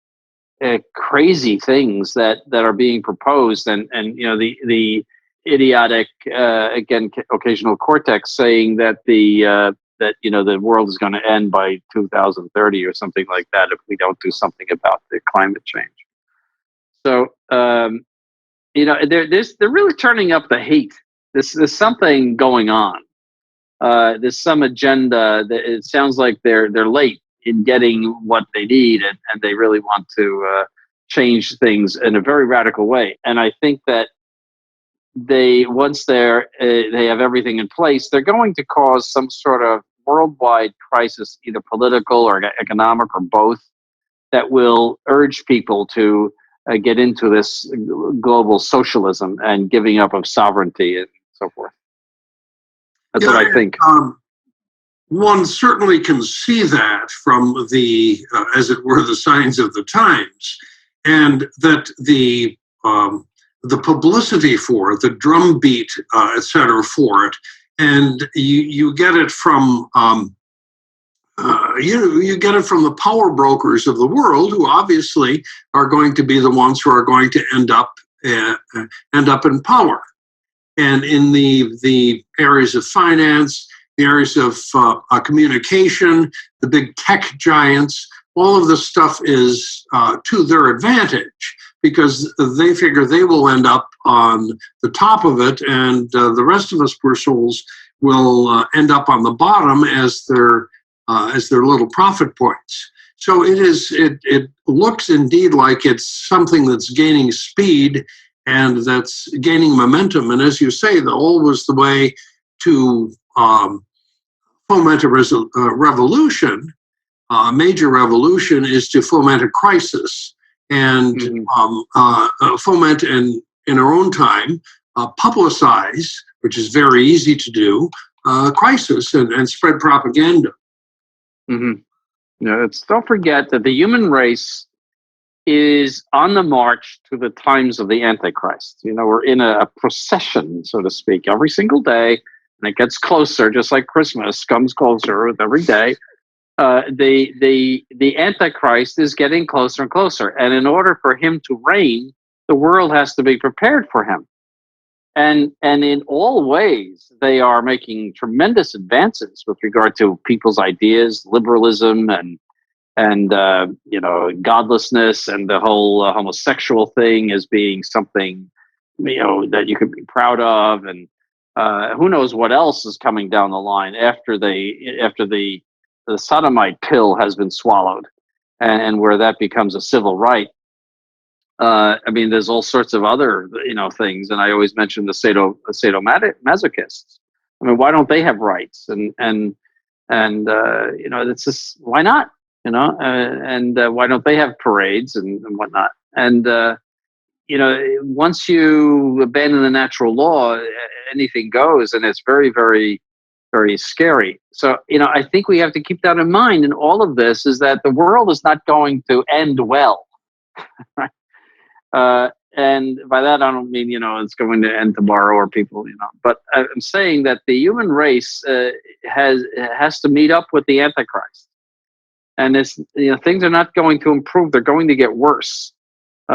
crazy things that are being proposed, and the idiotic again occasional Cortex saying that the world is going to end by 2030 or something like that if we don't do something about the climate change. So they're really turning up the heat. There's something going on. There's some agenda that it sounds like they're late in getting what they need, and they really want to change things in a very radical way. And I think that once they have everything in place, they're going to cause some sort of worldwide crisis, either political or economic or both, that will urge people to get into this global socialism and giving up of sovereignty and so forth. That's what I think. One certainly can see that from the, as it were, the signs of the times, and that the publicity for it, the drumbeat, et cetera, for it, and you get it from you get it from the power brokers of the world, who obviously are going to be the ones who are going to end up in power, and in the areas of finance, the areas of communication, the big tech giants. All of this stuff is to their advantage, because they figure they will end up on the top of it, and the rest of us poor souls will end up on the bottom as their little profit points. So it looks indeed like it's something that's gaining speed and that's gaining momentum. And as you say, always the way to foment a revolution, a major revolution, is to foment a crisis, and foment in our own time, publicize, which is very easy to do, crisis, and spread propaganda. Mm-hmm. Don't forget that the human race is on the march to the times of the Antichrist. We're in a procession, so to speak, every single day, and it gets closer, just like Christmas comes closer with every day. The Antichrist is getting closer and closer, and in order for him to reign, the world has to be prepared for him. And in all ways, they are making tremendous advances with regard to people's ideas, liberalism, and godlessness, and the whole homosexual thing as being something that you could be proud of, and who knows what else is coming down the line after the the sodomite pill has been swallowed, and where that becomes a civil right. I mean, there's all sorts of other, things, and I always mention the sadomasochists. I mean, why don't they have rights? And it's just, why not? Why don't they have parades and whatnot? And once you abandon the natural law, anything goes, and it's very, very, very scary. So, I think we have to keep that in mind. And all of this is that the world is not going to end well. Right? And by that, I don't mean, it's going to end tomorrow or people, but I'm saying that the human race has to meet up with the Antichrist. And it's, things are not going to improve. They're going to get worse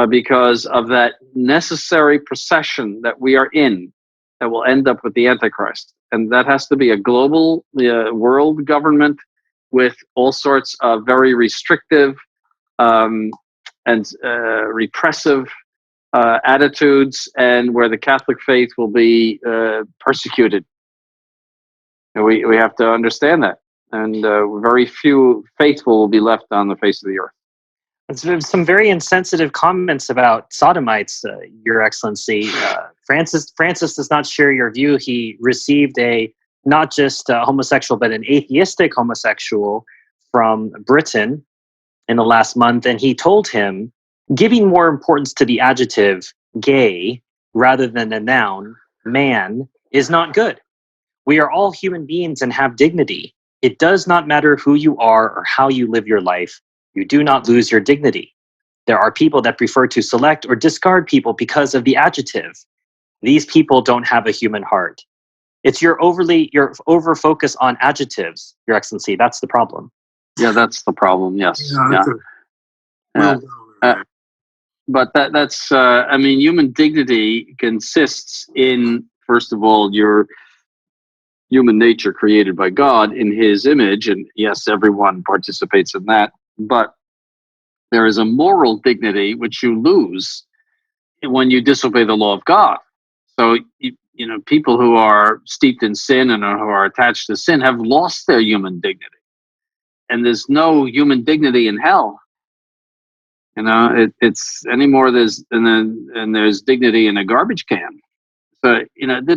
because of that necessary procession that we are in that will end up with the Antichrist. And that has to be a global world government with all sorts of very restrictive and repressive attitudes, and where the Catholic faith will be persecuted. And we have to understand that. And very few faithful will be left on the face of the earth. There's some very insensitive comments about sodomites, Your Excellency. Francis does not share your view. He received not just a homosexual, but an atheistic homosexual from Britain in the last month, and he told him, giving more importance to the adjective gay rather than the noun man is not good. We are all human beings and have dignity. It does not matter who you are or how you live your life. You do not lose your dignity. There are people that prefer to select or discard people because of the adjective. These people don't have a human heart. It's your over focus on adjectives, Your Excellency. That's the problem. Yeah, that's the problem. Yes. Yeah. But that's human dignity consists in, first of all, your human nature created by God in his image. And yes, everyone participates in that. But there is a moral dignity which you lose when you disobey the law of God. So, people who are steeped in sin and who are attached to sin have lost their human dignity. And there's no human dignity in hell. It's anymore there's dignity in a garbage can. So,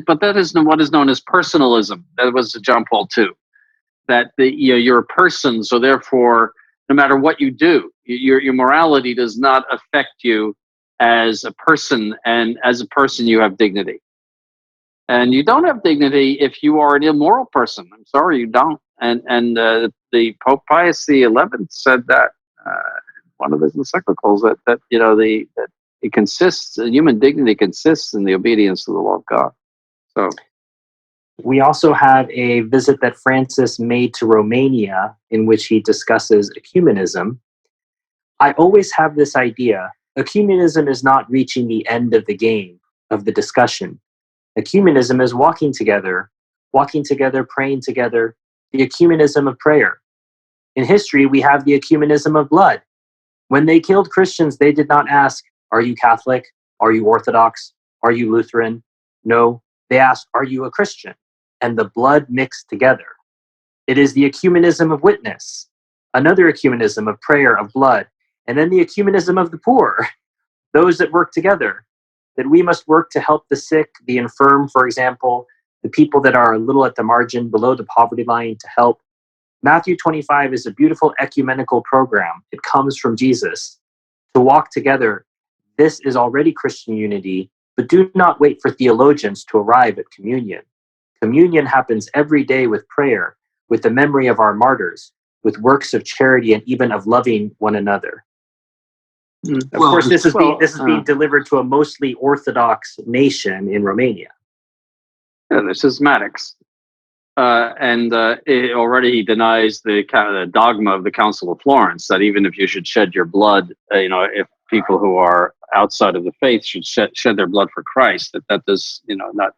but that isn't what is known as personalism. That was John Paul II. That you're a person, so therefore, no matter what you do, your morality does not affect you as a person, and as a person you have dignity. And you don't have dignity if you are an immoral person. I'm sorry, you don't. And the Pope Pius XI said that one of his encyclicals that it consists, human dignity consists in the obedience to the law of God. So we also have a visit that Francis made to Romania in which he discusses ecumenism. I always have this idea: ecumenism is not reaching the end of the game, of the discussion. Ecumenism is walking together, praying together, the ecumenism of prayer. In history, we have the ecumenism of blood. When they killed Christians, they did not ask, are you Catholic? Are you Orthodox? Are you Lutheran? No, they asked, are you a Christian? And the blood mixed together. It is the ecumenism of witness, another ecumenism of prayer, of blood, and then the ecumenism of the poor, those that work together, that we must work to help the sick, the infirm, for example, the people that are a little at the margin, below the poverty line, to help. Matthew 25 is a beautiful ecumenical program. It comes from Jesus. To walk together, this is already Christian unity, but do not wait for theologians to arrive at communion. Communion happens every day with prayer, with the memory of our martyrs, with works of charity, and even of loving one another. Of course, this is being delivered to a mostly Orthodox nation in Romania. Yeah, the schismatics. Already he denies the dogma of the Council of Florence, that even if you should shed your blood, if people who are outside of the faith should shed their blood for Christ, that does, not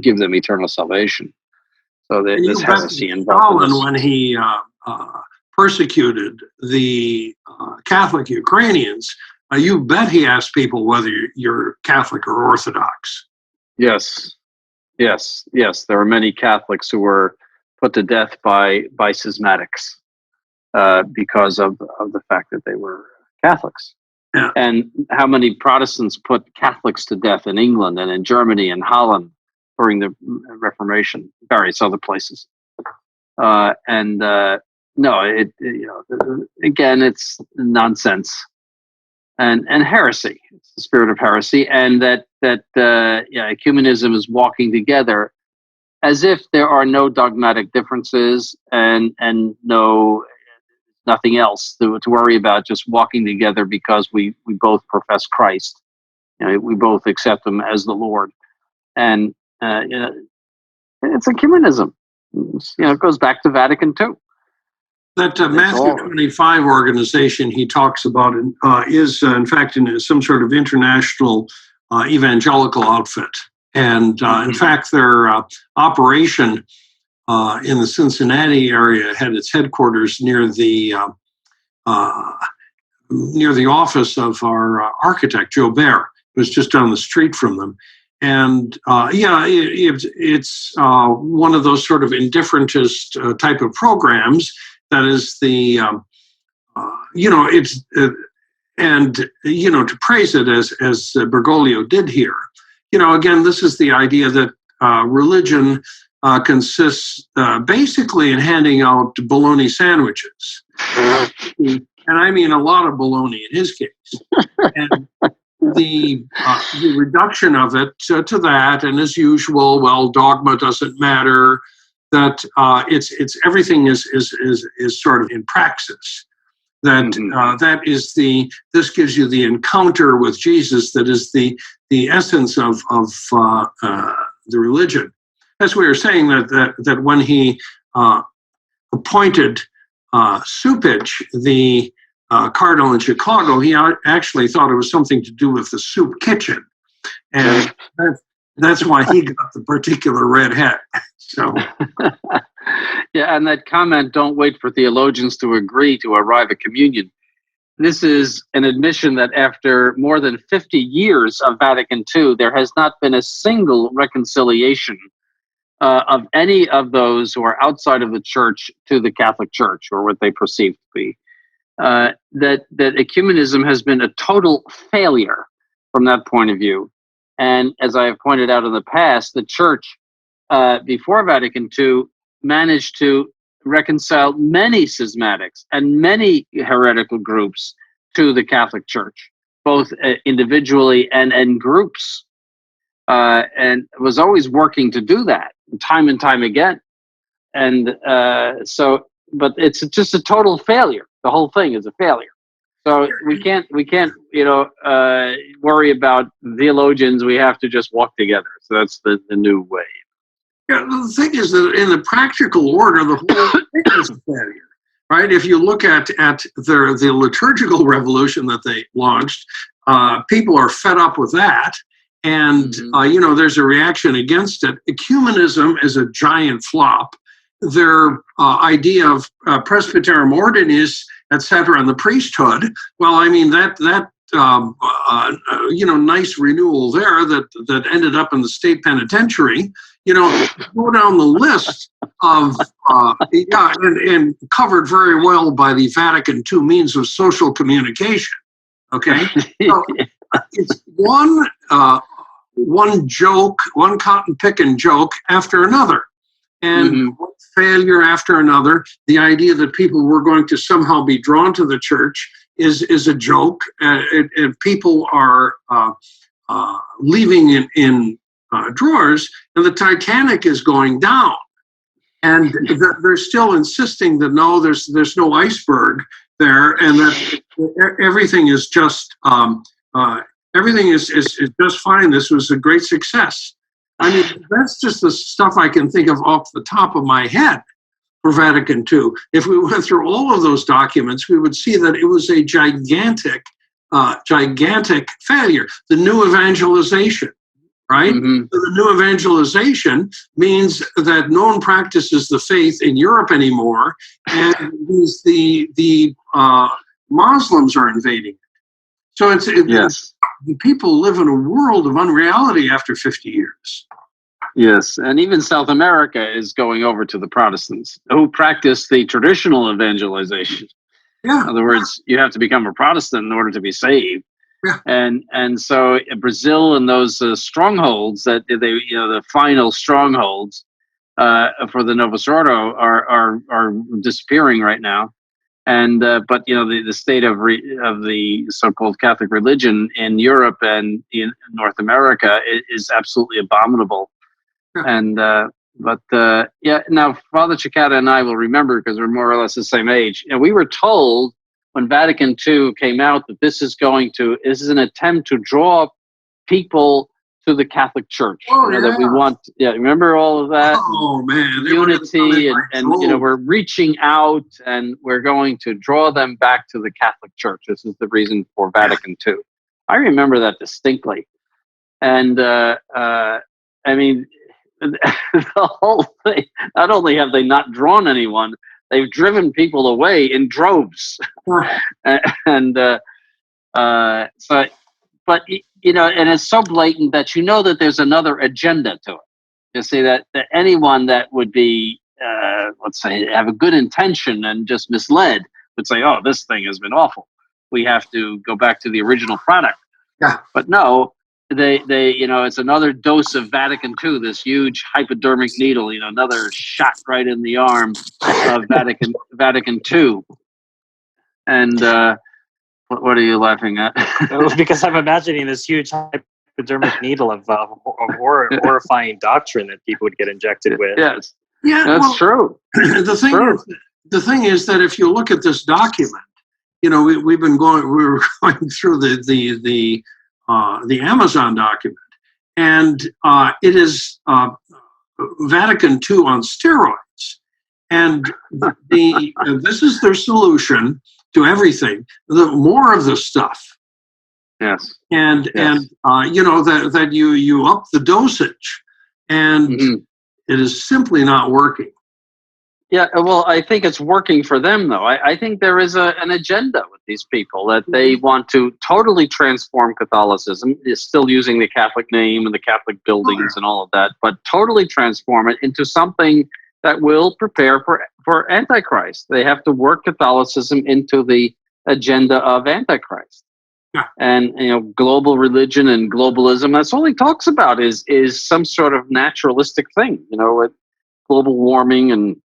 give them eternal salvation. So this heresy involved. Stalin, when he persecuted the Catholic Ukrainians, you bet he asked people whether you're Catholic or Orthodox. Yes. There were many Catholics who were put to death by schismatics because of the fact that they were Catholics. Yeah. And how many Protestants put Catholics to death in England and in Germany and Holland during the Reformation, various other places. Again, it's nonsense and heresy. It's the spirit of heresy, and that ecumenism is walking together as if there are no dogmatic differences and nothing else to worry about, just walking together because we both profess Christ. We both accept him as the Lord. And it's ecumenism. It goes back to Vatican II. That Matthew 25 organization he talks about is, in fact, in some sort of international evangelical outfit. And in fact, their operation in the Cincinnati area had its headquarters near the office of our architect, Joe Bear. It was just down the street from them. And it's one of those sort of indifferentist type of programs that is to praise it as Bergoglio did here. Again, this is the idea that religion consists basically in handing out bologna sandwiches. And I mean a lot of bologna in his case. And the reduction of it to that, and as usual, well, dogma doesn't matter. That it's everything is sort of in praxis. That is this gives you the encounter with Jesus. That is the essence of the religion. As we were saying that when he appointed Supich, the cardinal in Chicago, he actually thought it was something to do with the soup kitchen, and that's why he got the particular red hat. So, yeah, and that comment, "Don't wait for theologians to agree to arrive at communion." This is an admission that after more than 50 years of Vatican II, there has not been a single reconciliation of any of those who are outside of the church to the Catholic Church, or what they perceive to be. That ecumenism has been a total failure from that point of view. And as I have pointed out in the past, the Church before Vatican II managed to reconcile many schismatics and many heretical groups to the Catholic Church, both individually and in groups, and was always working to do that time and time again. And but it's just a total failure. The whole thing is a failure. So we can't worry about theologians. We have to just walk together. So that's the new way. Yeah, the thing is that in the practical order, the whole thing is a failure, right? If you look at the liturgical revolution that they launched, people are fed up with that, and there's a reaction against it. Ecumenism is a giant flop. Their idea of presbyterum ordinis, etc., and the priesthood. Well, I mean that nice renewal there that ended up in the state penitentiary. Go down the list of and covered very well by the Vatican II means of social communication. Okay, so it's one joke, one cotton picking joke after another. And one failure after another. The idea that people were going to somehow be drawn to the church is a joke, and people are leaving in drawers, and the Titanic is going down. And they're still insisting that no, there's no iceberg there, and that everything is just everything is just fine. This was a great success. I mean, that's just the stuff I can think of off the top of my head for Vatican II. If we went through all of those documents, we would see that it was a gigantic failure. The new evangelization, right? Mm-hmm. So the new evangelization means that no one practices the faith in Europe anymore, and the Muslims are invading it. So yes. People live in a world of unreality after 50 years. Yes, and even South America is going over to the Protestants who practice the traditional evangelization. Yeah. In other words, you have to become a Protestant in order to be saved. Yeah. And so Brazil and those strongholds that the final strongholds for the Novus Ordo are disappearing right now. And but the state of the so-called Catholic religion in Europe and in North America is absolutely abominable. Yeah. And now Father Cekada and I will remember, because we're more or less the same age. We were told when Vatican II came out that this is an attempt to draw people to the Catholic Church. That we want. Yeah, remember all of that? Oh man, unity and we're reaching out and we're going to draw them back to the Catholic Church. This is the reason for Vatican II. I remember that distinctly, and I mean, the whole thing. Not only have they not drawn anyone, they've driven people away in droves, and so. But and it's so blatant that that there's another agenda to it. You see that anyone that would be, let's say, have a good intention and just misled would say, "Oh, this thing has been awful. We have to go back to the original product." Yeah. But no, they it's another dose of Vatican II, this huge hypodermic needle, another shot right in the arm of Vatican II, and. What are you laughing at? Because I'm imagining this huge hypodermic needle of horrifying doctrine that people would get injected with. Yes, yeah, that's true. The thing is that if you look at this document, we were going through the Amazon document, and it is Vatican II on steroids, and this is their solution to everything. The more of the stuff. Yes. And that you up the dosage, and it is simply not working. Yeah, well, I think it's working for them, though. I think there is an agenda with these people that they want to totally transform Catholicism, is still using the Catholic name and the Catholic buildings and all of that, but totally transform it into something that will prepare for Antichrist. They have to work Catholicism into the agenda of Antichrist. Yeah. And global religion and globalism, that's all he talks about is some sort of naturalistic thing, with global warming. And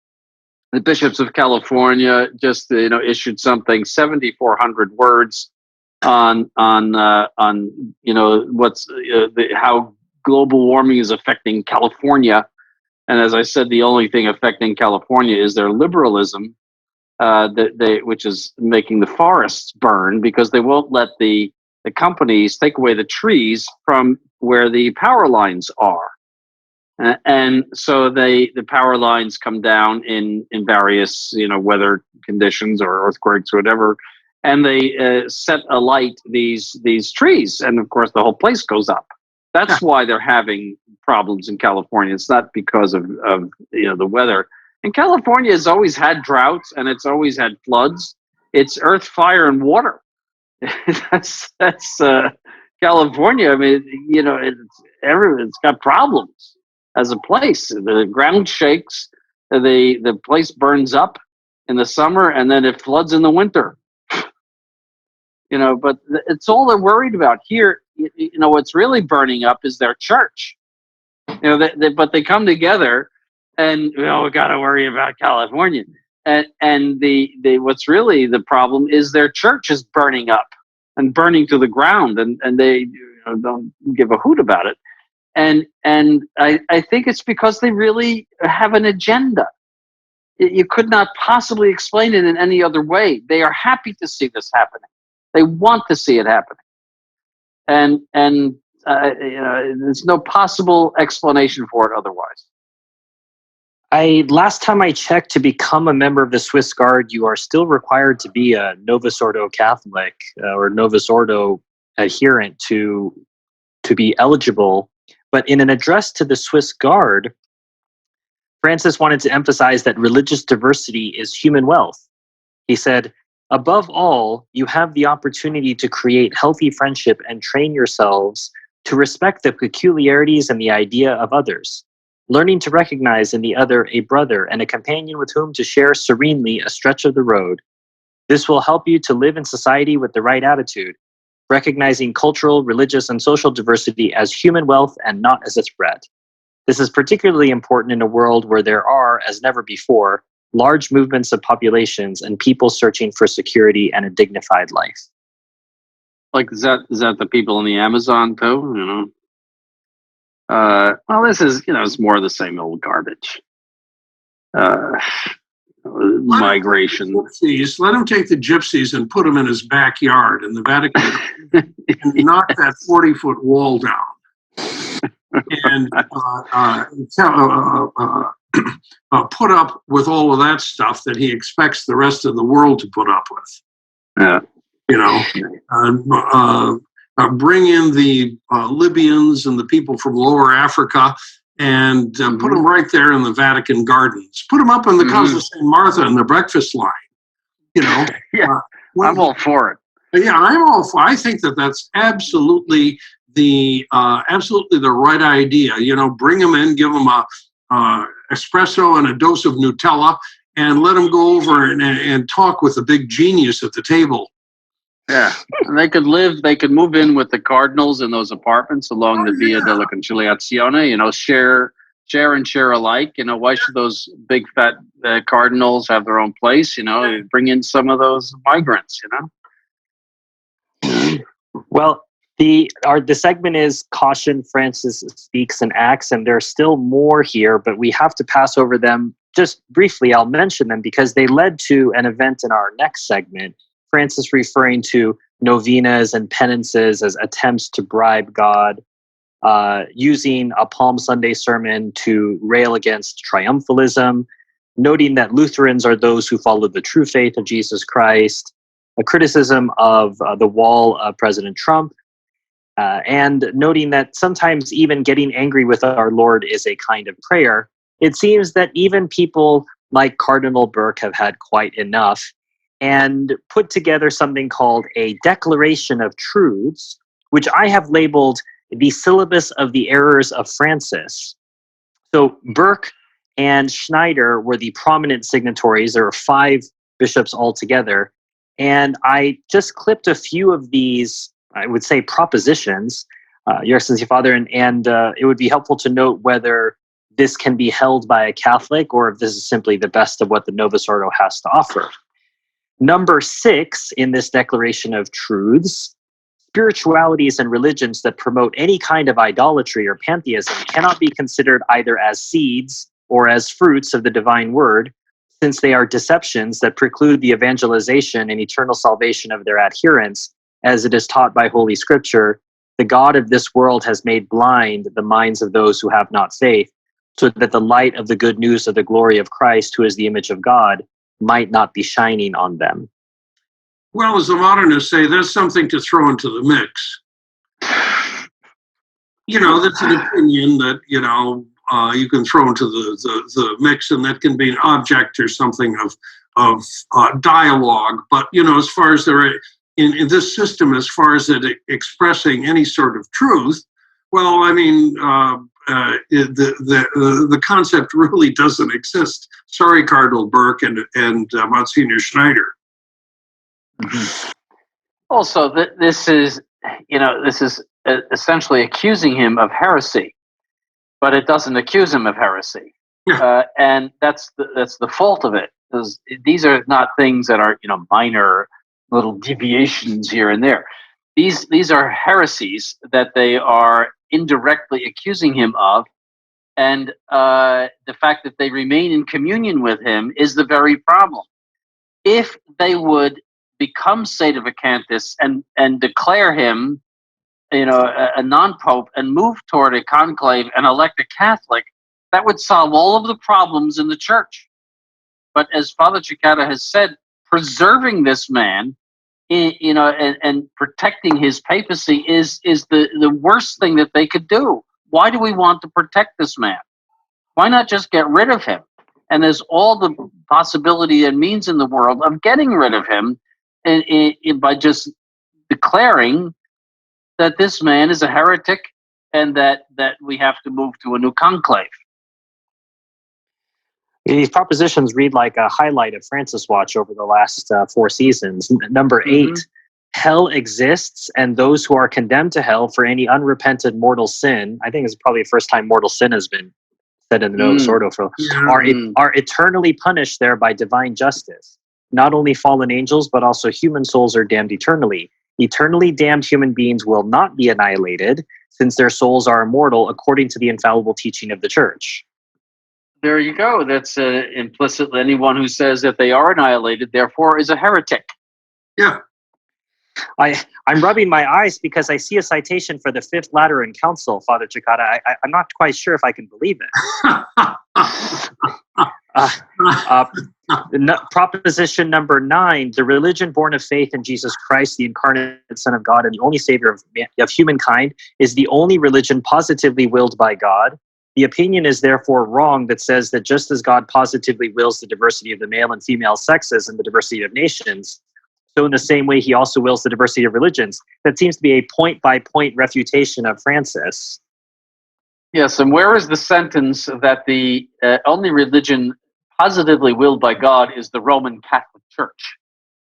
the bishops of California just issued something, 7,400 words on what's how global warming is affecting California. And as I said, the only thing affecting California is their liberalism, which is making the forests burn, because they won't let the companies take away the trees from where the power lines are. And so the power lines come down in various weather conditions or earthquakes or whatever, and they set alight these trees, and of course the whole place goes up. That's why they're having problems in California. It's not because of the weather. And California has always had droughts, and it's always had floods. It's earth, fire, and water. that's California. I mean, it's got problems as a place. The ground shakes, the place burns up in the summer, and then it floods in the winter. But it's all they're worried about here. What's really burning up is their church. But they come together, and we got to worry about California. And the what's really the problem is their church is burning up and burning to the ground, and they don't give a hoot about it. And I think it's because they really have an agenda. You could not possibly explain it in any other way. They are happy to see this happening. They want to see it happening, and there's no possible explanation for it otherwise. Last time I checked, to become a member of the Swiss Guard, you are still required to be a Novus Ordo Catholic or Novus Ordo adherent to be eligible. But in an address to the Swiss Guard, Francis wanted to emphasize that religious diversity is human wealth. He said, "Above all, you have the opportunity to create healthy friendship and train yourselves to respect the peculiarities and the idea of others. learning to recognize in the other a brother and a companion with whom to share serenely a stretch of the road. This will help you to live in society with the right attitude, recognizing cultural, religious, and social diversity as human wealth and not as a threat. This is particularly important in a world where there are, as never before, large movements of populations and people searching for security and a dignified life. Like, is that the people in the Amazon too? You know. Well, this is, it's more of the same old garbage. Migration. Let him take the gypsies and put them in his backyard in the Vatican and knock that 40-foot wall down. And put up with all of that stuff that he expects the rest of the world to put up with. Yeah. Bring in the Libyans and the people from Lower Africa and put them right there in the Vatican gardens. Put them up in the Casa St. Martha in the breakfast line. Yeah, I'm all for it. Yeah, I'm all for. I think that's absolutely the right idea. Bring them in, give them a espresso and a dose of Nutella, and let them go over and talk with the big genius at the table. Yeah, and they could move in with the cardinals in those apartments along the Via della Conciliazione, share and share alike. Why should those big fat cardinals have their own place? Bring in some of those migrants, Well, the segment is Caution, Francis Speaks and Acts, and there's still more here, but we have to pass over them. Just briefly, I'll mention them because they led to an event in our next segment. Francis referring to novenas and penances as attempts to bribe God, using a Palm Sunday sermon to rail against triumphalism, noting that Lutherans are those who follow the true faith of Jesus Christ, a criticism of the wall of President Trump, and noting that sometimes even getting angry with our Lord is a kind of prayer. It seems that even people like Cardinal Burke have had quite enough and put together something called a Declaration of Truths, which I have labeled the Syllabus of the Errors of Francis. So Burke and Schneider were the prominent signatories. There were 5 bishops altogether. And I just clipped a few of these, I would say, propositions, Your Excellency, Father, and it would be helpful to note whether this can be held by a Catholic or if this is simply the best of what the Novus Ordo has to offer. Number 6 in this Declaration of Truths: spiritualities and religions that promote any kind of idolatry or pantheism cannot be considered either as seeds or as fruits of the divine word, since they are deceptions that preclude the evangelization and eternal salvation of their adherents, as it is taught by Holy Scripture. The God of this world has made blind the minds of those who have not faith, so that the light of the good news of the glory of Christ, who is the image of God, might not be shining on them. Well, as the modernists say, there's something to throw into the mix. That's an opinion that, you can throw into the mix, and that can be an object or something of dialogue. But, as far as in this system, as far as it expressing any sort of truth, well, I mean, the concept really doesn't exist. Sorry, Cardinal Burke and Monsignor Schneider. Mm-hmm. Also, this is essentially accusing him of heresy, but it doesn't accuse him of heresy, and that's the fault of it. Because these are not things that are minor little deviations here and there. These are heresies that they are indirectly accusing him of, and the fact that they remain in communion with him is the very problem. If they would become sedevacantist and declare him, a non-pope and move toward a conclave and elect a Catholic, that would solve all of the problems in the church. But as Father Cekada has said, preserving this man, and protecting his papacy is the worst thing that they could do. Why do we want to protect this man? Why not just get rid of him? And there's all the possibility and means in the world of getting rid of him by just declaring that this man is a heretic and that we have to move to a new conclave. These propositions read like a highlight of Francis Watch over the last 4 seasons. Number 8, hell exists, and those who are condemned to hell for any unrepented mortal sin, I think it's probably the first time mortal sin has been said in the Novus Ordo, are eternally punished there by divine justice. Not only fallen angels, but also human souls are damned eternally. Eternally damned human beings will not be annihilated, since their souls are immortal according to the infallible teaching of the Church. There you go. That's implicitly anyone who says that they are annihilated, therefore, is a heretic. Yeah. I'm rubbing my eyes because I see a citation for the Fifth Lateran Council, Father Cekada. I'm not quite sure if I can believe it. Proposition number 9, the religion born of faith in Jesus Christ, the incarnate Son of God and the only Savior of humankind, is the only religion positively willed by God. The opinion is therefore wrong that says that just as God positively wills the diversity of the male and female sexes and the diversity of nations, so in the same way he also wills the diversity of religions. That seems to be a point-by-point refutation of Francis. Yes, and where is the sentence that the only religion positively willed by God is the Roman Catholic Church?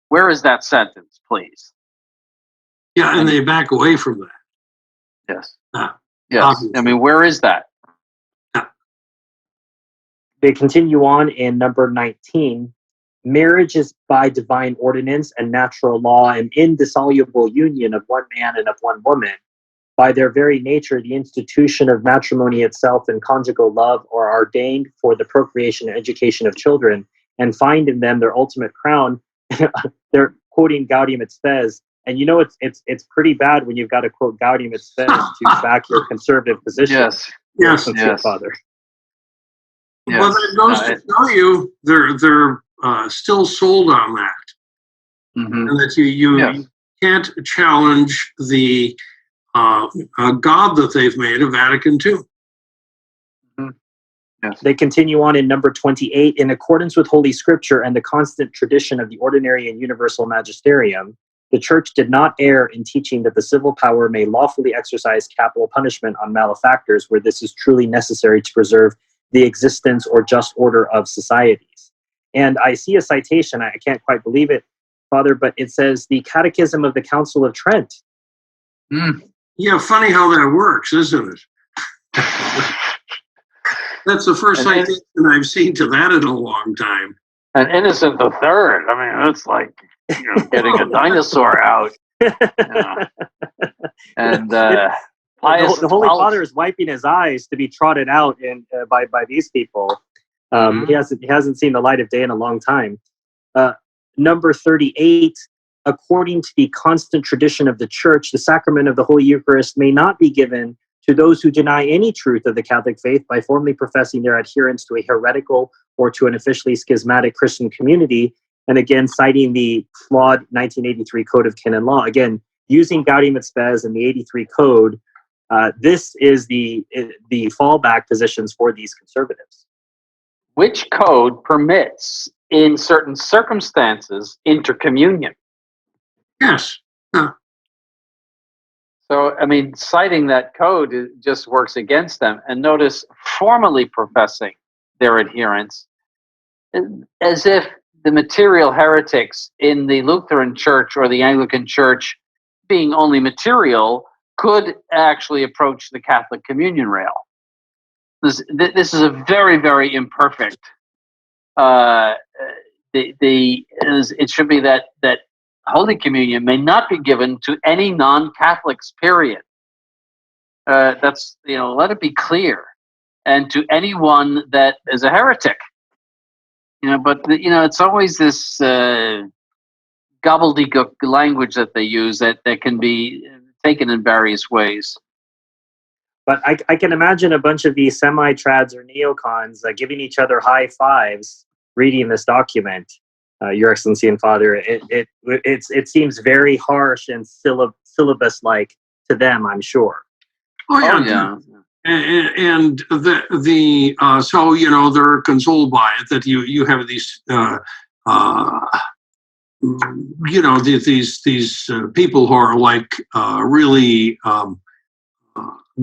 Where is that sentence, please? Yeah, and they back away from that. Yes. Yes. Obviously. I mean, where is that? They continue on in number 19. Marriage is by divine ordinance and natural law an indissoluble union of one man and of one woman. By their very nature, the institution of matrimony itself and conjugal love are ordained for the procreation and education of children, and find in them their ultimate crown. They're quoting Gaudium et Spes, and you know it's pretty bad when you've got to quote Gaudium et Spes to back your conservative position. Yes, Father. Yes. Well, that goes to tell you they're still sold on that, and that you can't challenge the God that they've made of Vatican II. Yes. They continue on in number 28. In accordance with Holy Scripture and the constant tradition of the ordinary and universal magisterium, the Church did not err in teaching that the civil power may lawfully exercise capital punishment on malefactors where this is truly necessary to preserve the existence or just order of societies. And I see a citation, I can't quite believe it, Father, but it says the Catechism of the Council of Trent. Yeah, funny how that works, isn't it? That's the first citation I've seen to that in a long time. And Innocent the Third. I mean, it's like getting a dinosaur out. And the Holy Father is wiping his eyes to be trotted out by these people. He hasn't seen the light of day in a long time. Number 38. According to the constant tradition of the Church, the sacrament of the Holy Eucharist may not be given to those who deny any truth of the Catholic faith by formally professing their adherence to a heretical or to an officially schismatic Christian community, and again, citing the flawed 1983 Code of Canon Law. Again, using Gaudium et Spes and the 83 Code, this is the fallback positions for these conservatives. Which code permits, in certain circumstances, intercommunion? Yes. So, I mean, citing that code just works against them. And notice, formally professing their adherence, as if the material heretics in the Lutheran Church or the Anglican Church, being only material, could actually approach the Catholic communion rail. This is a very, very imperfect. It should be that Holy Communion may not be given to any non-Catholics, period. That's, let it be clear. And to anyone that is a heretic. But it's always this gobbledygook language that they use that can be taken in various ways. But I can imagine a bunch of these semi-trads or neocons giving each other high fives reading this document. Your Excellency and Father, it seems very harsh and syllabus-like to them, I'm sure. Oh yeah. And so they're consoled by it that you have these these people who are like really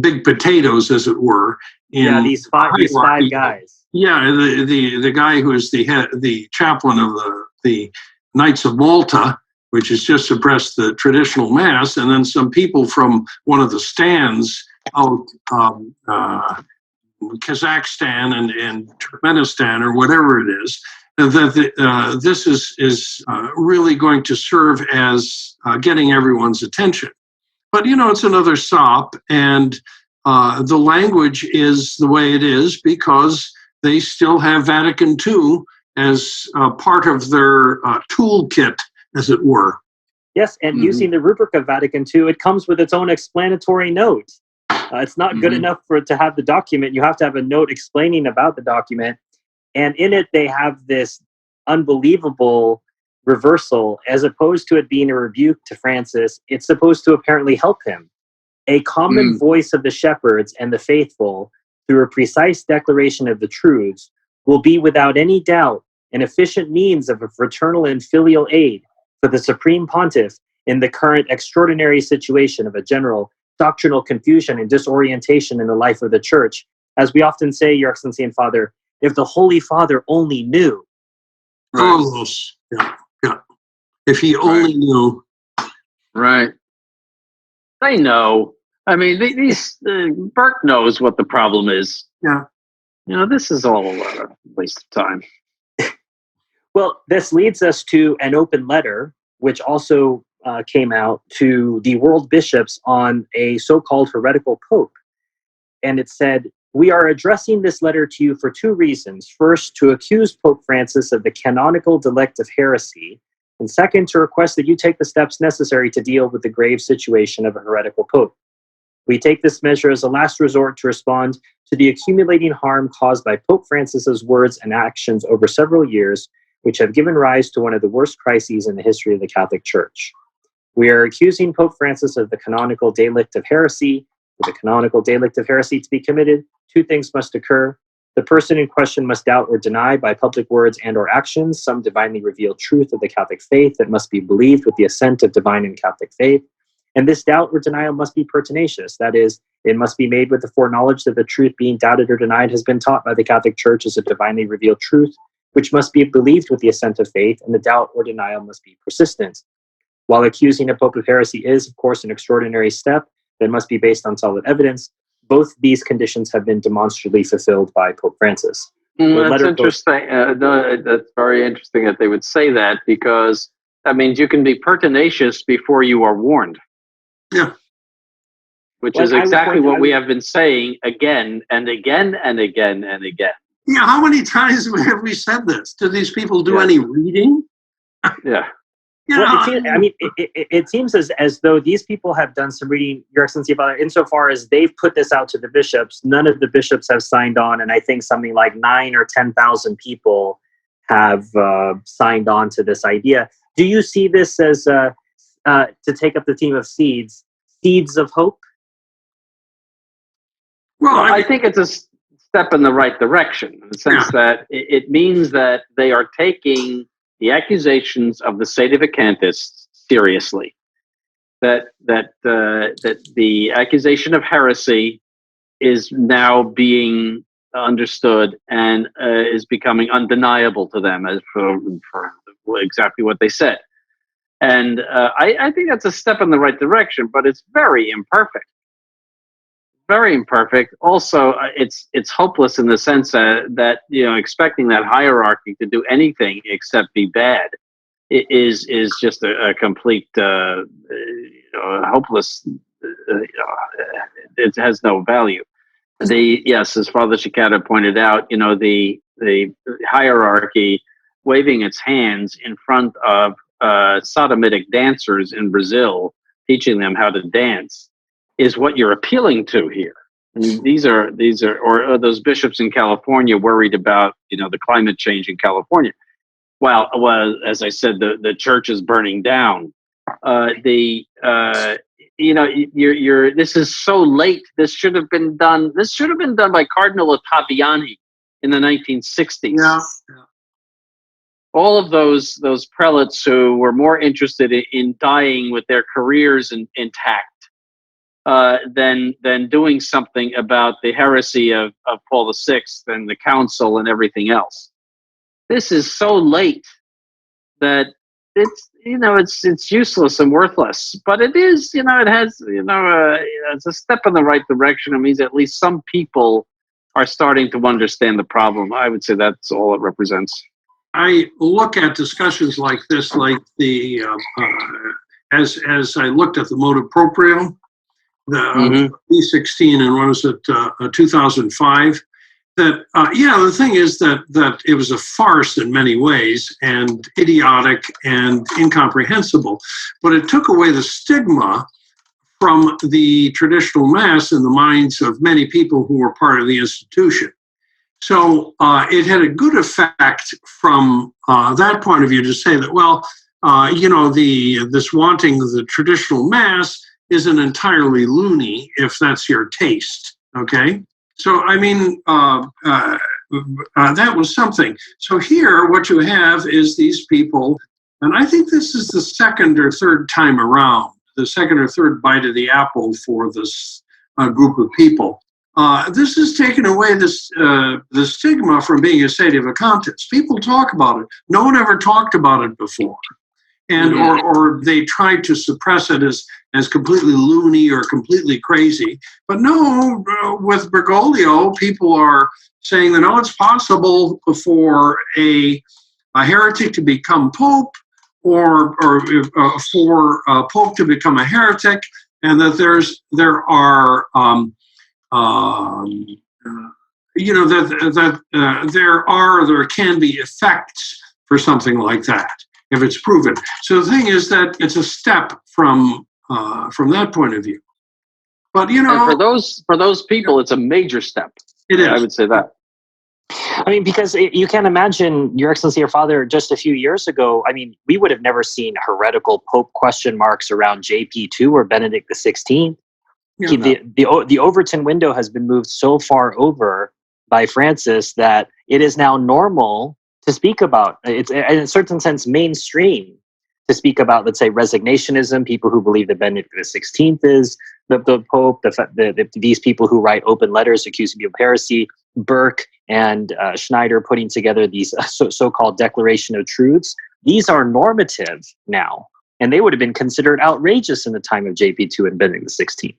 big potatoes, as it were. These five guys. Yeah, the guy who is the chaplain of the Knights of Malta, which has just suppressed the traditional mass, and then some people from one of the stands out Kazakhstan and Turkmenistan or whatever it is, that this is really going to serve as getting everyone's attention. But it's another SOP, and the language is the way it is because they still have Vatican II as part of their toolkit, as it were. Yes, and using the rubric of Vatican II, it comes with its own explanatory note. It's not good enough for it to have the document. You have to have a note explaining about the document. And in it, they have this unbelievable reversal. As opposed to it being a rebuke to Francis, it's supposed to apparently help him. A common voice of the shepherds and the faithful, through a precise declaration of the truths, will be without any doubt an efficient means of a fraternal and filial aid for the Supreme Pontiff in the current extraordinary situation of a general doctrinal confusion and disorientation in the life of the Church. As we often say, Your Excellency and Father, if the Holy Father only knew. Oh, yeah. If he only knew. Right. They know. I mean, Burke knows what the problem is. Yeah. This is all a waste of time. Well, this leads us to an open letter, which also came out to the world bishops on a so-called heretical pope. And it said, "We are addressing this letter to you for two reasons. First, to accuse Pope Francis of the canonical delict of heresy. And second, to request that you take the steps necessary to deal with the grave situation of a heretical pope. We take this measure as a last resort to respond to the accumulating harm caused by Pope Francis's words and actions over several years, which have given rise to one of the worst crises in the history of the Catholic Church. We are accusing Pope Francis of the canonical delict of heresy. For the canonical delict of heresy to be committed, two things must occur. The person in question must doubt or deny by public words and or actions some divinely revealed truth of the Catholic faith that must be believed with the assent of divine and Catholic faith. And this doubt or denial must be pertinacious. That is, it must be made with the foreknowledge that the truth being doubted or denied has been taught by the Catholic Church as a divinely revealed truth, which must be believed with the assent of faith, and the doubt or denial must be persistent. While accusing a pope of heresy is, of course, an extraordinary step that must be based on solid evidence, both these conditions have been demonstrably fulfilled by Pope Francis." That's interesting. That's very interesting that they would say that, because that means you can be pertinacious before you are warned. Yeah. Which is exactly what we have been saying again and again and again and again. Yeah, how many times have we said this? Do these people do any reading? Yeah. It seems as though these people have done some reading, Your Excellency, Father, insofar as they've put this out to the bishops. None of the bishops have signed on, and I think something like 9,000 or 10,000 people have signed on to this idea. Do you see this as, to take up the theme of seeds of hope? Well, I think it's a step in the right direction, in the sense that it means that they are taking the accusations of the sedevacantists seriously. That the accusation of heresy is now being understood and is becoming undeniable to them as for exactly what they said. And I think that's a step in the right direction, but it's very imperfect. Very imperfect. Also, it's hopeless in the sense that expecting that hierarchy to do anything except be bad is just a complete hopeless. It has no value. As Father Cekada pointed out, the hierarchy waving its hands in front of sodomitic dancers in Brazil, teaching them how to dance, is what you're appealing to here. And these are or those bishops in California worried about the climate change in California. Well, as I said, the church is burning down. This is so late. This should have been done. This should have been done by Cardinal Ottaviani in the 1960s. Yeah. All of those prelates who were more interested in dying with their careers intact than doing something about the heresy of Paul VI and the council and everything else. This is so late that it's useless and worthless. But it is, it has, it's a step in the right direction. It means at least some people are starting to understand the problem. I would say that's all it represents. I look at discussions like this, like the as I looked at the motu proprio, the B16, and what is it, 2005. That the thing is that it was a farce in many ways, and idiotic and incomprehensible, but it took away the stigma from the traditional Mass in the minds of many people who were part of the institution. So it had a good effect from that point of view to say that, well, this wanting the traditional Mass isn't entirely loony if that's your taste, okay? So, I mean, that was something. So here, what you have is these people, and I think this is the second or third time around, the second or third bite of the apple for this group of people. This has taken away the stigma from being a sedevacantist. People talk about it. No one ever talked about it before. And or they tried to suppress it as completely loony or completely crazy. But no, with Bergoglio, people are saying that, no, it's possible for a heretic to become pope, or for a pope to become a heretic, and that there can be effects for something like that if it's proven. So the thing is that it's a step from that point of view. But and for those people, it's a major step. It is. I would say that. I mean, because you can't imagine, Your Excellency, your father, just a few years ago, I mean, we would have never seen heretical Pope question marks around JP2 or Benedict XVI. The Overton window has been moved so far over by Francis that it is now normal to speak about. It's in a certain sense mainstream to speak about, let's say, resignationism, people who believe that Benedict XVI is the Pope, these people who write open letters accusing you of heresy, Burke and Schneider putting together these so-called Declaration of Truths. These are normative now, and they would have been considered outrageous in the time of JP2 and Benedict XVI.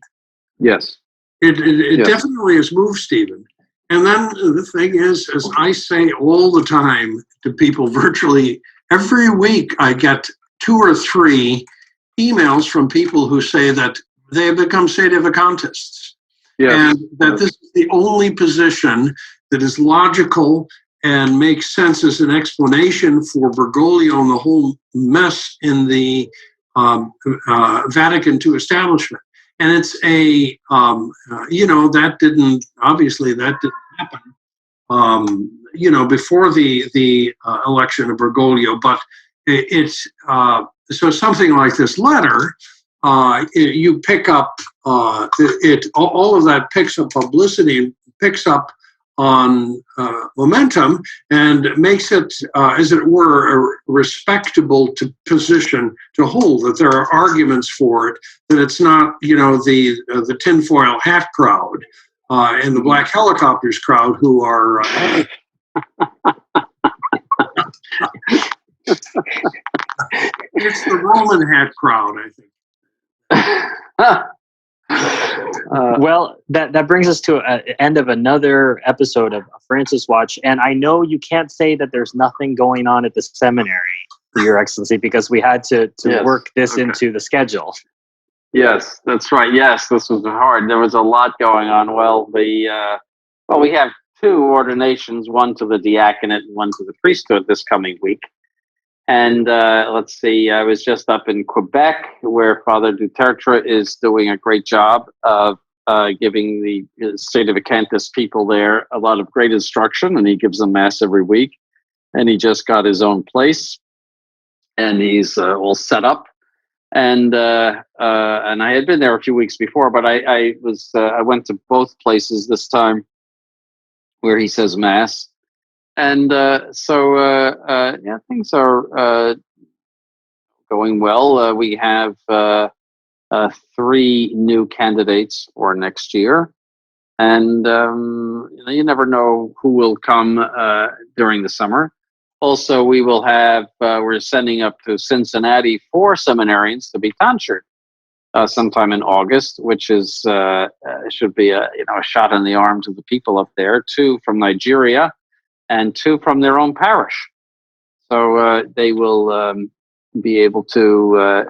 Yes. It yes. Definitely has moved, Stephen. And then the thing is, as I say all the time to people virtually every week, I get 2 or 3 emails from people who say that they have become sedevacantists. Yes. And that this is the only position that is logical and makes sense as an explanation for Bergoglio and the whole mess in the Vatican II establishment. And it's that didn't happen, before the election of Bergoglio. But it's so something like this letter, you pick up all of that picks up publicity, picks up on momentum, and makes it, as it were, a respectable position to hold. That there are arguments for it. That it's not, the tinfoil hat crowd and the black helicopters crowd who are. It's the Roman hat crowd, I think. Well, that brings us to an end of another episode of Francis Watch. And I know you can't say that there's nothing going on at the seminary, Your Excellency, because we had to yes. work this into the schedule. Yes, that's right. Yes, this was hard. There was a lot going on. Well, we have 2 ordinations, one to the diaconate and one to the priesthood this coming week. And let's see, I was just up in Quebec, where Father Dutertre is doing a great job of giving the sedevacantist people there a lot of great instruction, and he gives them Mass every week. And he just got his own place, and he's all set up. And I had been there a few weeks before, but I went to both places this time where he says Mass. And things are going well. We have 3 new candidates for next year. And you never know who will come during the summer. Also, we will have, we're sending up to Cincinnati 4 seminarians to be tonsured sometime in August, which is should be a shot in the arm to the people up there. 2 from Nigeria and 2 from their own parish. So they will be able to,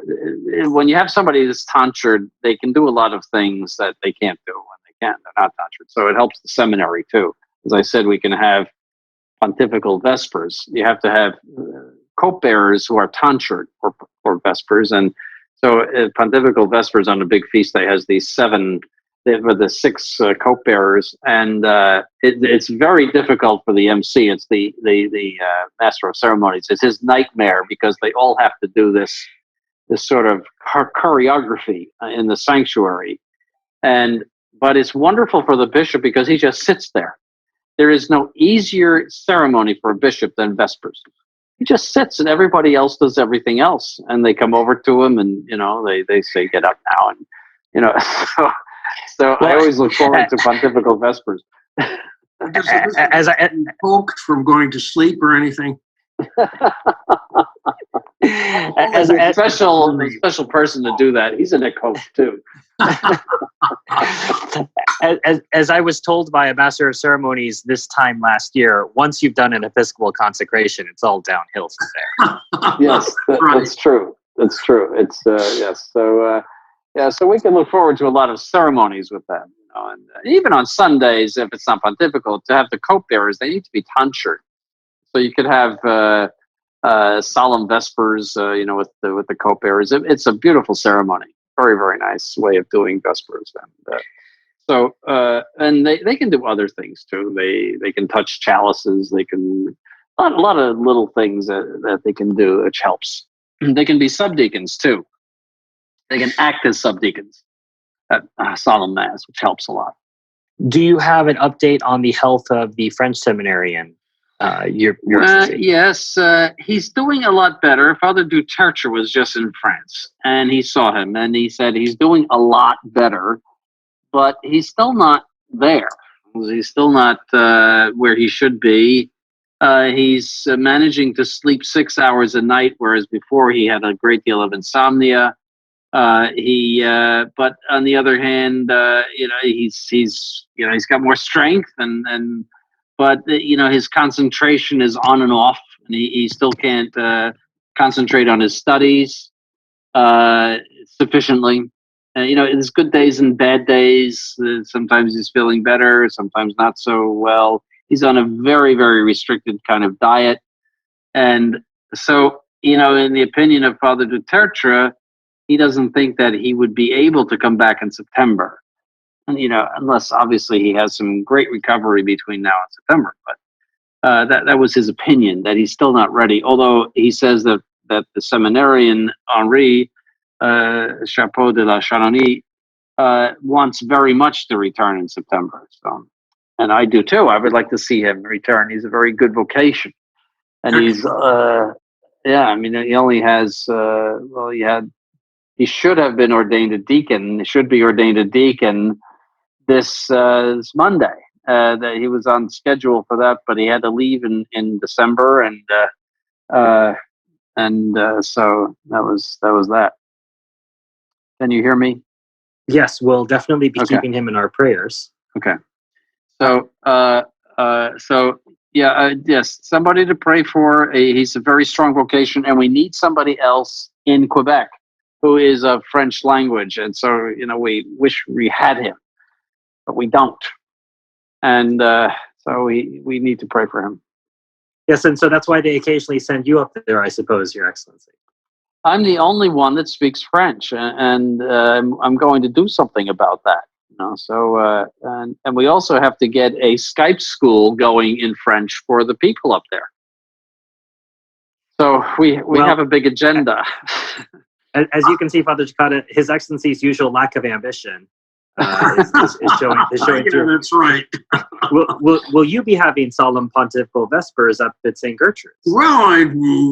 when you have somebody that's tonsured, they can do a lot of things that they can't do when they're not tonsured. So it helps the seminary too. As I said, we can have pontifical vespers. You have to have cope bearers who are tonsured for vespers. And so pontifical vespers on a big feast day has these 7, with the 6 cope bearers, and it's very difficult for the MC. It's the master of ceremonies. It's his nightmare because they all have to do this sort of choreography in the sanctuary, but it's wonderful for the bishop because he just sits there. There is no easier ceremony for a bishop than vespers. He just sits and everybody else does everything else, and they come over to him and they say get up now, and So I always look forward to pontifical vespers. As I poked from going to sleep or anything. As a special person to do that, he's in a cope too. As I was told by a master of ceremonies this time last year, once you've done an Episcopal consecration, it's all downhill from there. Yes, that's true. That's true. It's yes. So. So we can look forward to a lot of ceremonies with them, and even on Sundays, if it's not pontifical, to have the cope bearers, they need to be tonsured. So you could have solemn vespers, with the cope bearers. It's a beautiful ceremony, very very nice way of doing vespers, and they can do other things too. They can touch chalices. They can a lot of little things that they can do, which helps. They can be subdeacons too. They can act as subdeacons at solemn mass, which helps a lot. Do you have an update on the health of the French seminarian? Yes, he's doing a lot better. Father Duterte was just in France, and he saw him, and he said he's doing a lot better, but he's still not there. He's still not where he should be. He's managing to sleep 6 hours a night, whereas before he had a great deal of insomnia. But on the other hand, he's got more strength but his concentration is on and off, and he still can't concentrate on his studies sufficiently. It's good days and bad days. Sometimes he's feeling better, sometimes not so well. He's on a very, very restricted kind of diet, and so in the opinion of Father Duterte, he doesn't think that he would be able to come back in September, and unless obviously he has some great recovery between now and September. But that was his opinion, that he's still not ready. Although he says that the seminarian Henri Chapeau de la Chanonie wants very much to return in September. So, and I do too. I would like to see him return. He's a very good vocation, and he's he only has he should have been ordained a deacon. He should be ordained a deacon this Monday. That he was on schedule for that, but he had to leave in December, so that was that. Can you hear me? Yes, we'll definitely be keeping him in our prayers. Okay. So yes, somebody to pray for. He's a very strong vocation, and we need somebody else in Quebec who is of French language. And so, we wish we had him, but we don't. And so we need to pray for him. Yes, and so that's why they occasionally send you up there, I suppose, Your Excellency. I'm the only one that speaks French, and I'm going to do something about that. So and we also have to get a Skype school going in French for the people up there. So we have a big agenda. As you can see, Father Cekada, His Excellency's usual lack of ambition is showing through. That's right. Will you be having solemn pontifical vespers up at St. Gertrude's? Well, I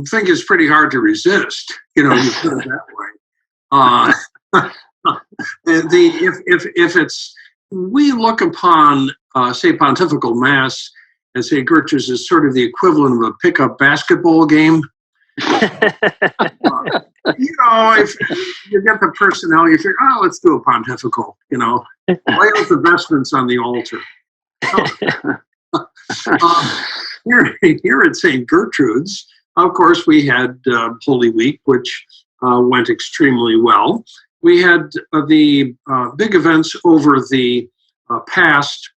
think it's pretty hard to resist. You put it that way. If it's, we look upon, say, pontifical mass and say Gertrude's is sort of the equivalent of a pickup basketball game. If you get the personnel, you figure, let's do a pontifical, lay out the vestments on the altar. Here at St. Gertrude's, of course, we had Holy Week, which went extremely well. We had the big events over the past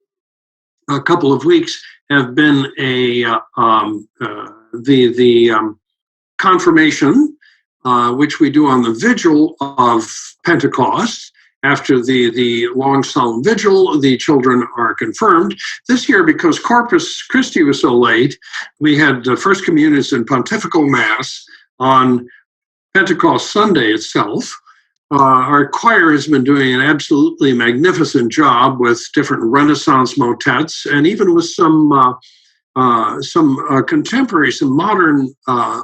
couple of weeks have been the confirmation, which we do on the vigil of Pentecost. After the long solemn vigil, the children are confirmed. This year, because Corpus Christi was so late, we had First Communions and Pontifical Mass on Pentecost Sunday itself. Our choir has been doing an absolutely magnificent job with different Renaissance motets, and even with some contemporary, some modern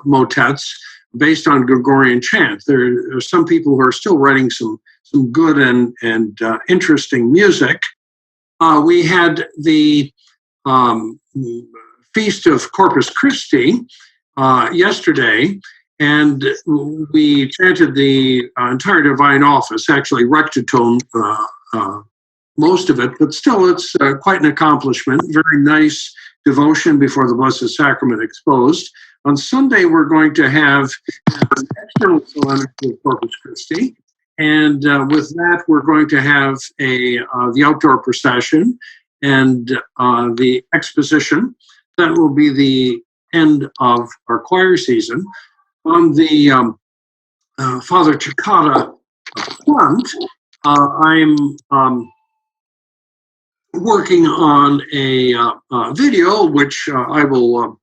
motets based on Gregorian chant. There are some people who are still writing some good and interesting music. We had the Feast of Corpus Christi yesterday, and we chanted the entire Divine Office, actually rectitone most of it, but still it's quite an accomplishment. Very nice devotion before the Blessed Sacrament exposed. On Sunday, we're going to have an external solemnity of Corpus Christi, and with that, we're going to have the outdoor procession and the exposition. That will be the end of our choir season. On the Father Cekada front, I'm working on a video, which I will,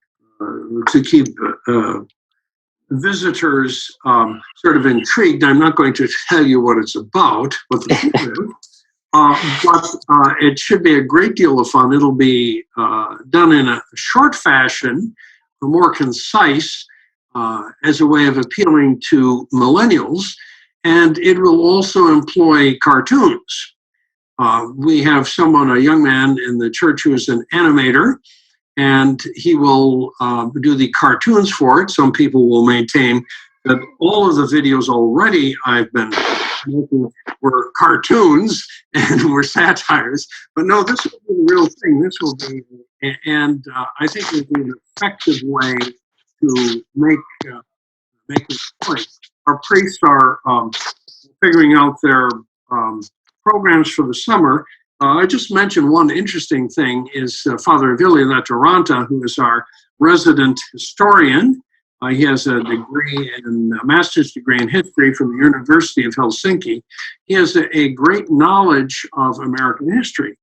to keep visitors sort of intrigued. I'm not going to tell you what it's about, what the video is, but it should be a great deal of fun. It'll be done in a short fashion, more concise, as a way of appealing to millennials, and it will also employ cartoons. We have a young man in the church who is an animator, and he will do the cartoons for it. Some people will maintain that all of the videos already I've been making were cartoons and were satires, but no, this will be the real thing. This will be, and I think it will be an effective way to make this point. Our priests are figuring out their programs for the summer. I just mentioned one interesting thing is Father Avili Latoranta, who is our resident historian. He has a master's degree in history from the University of Helsinki. He has a great knowledge of American history,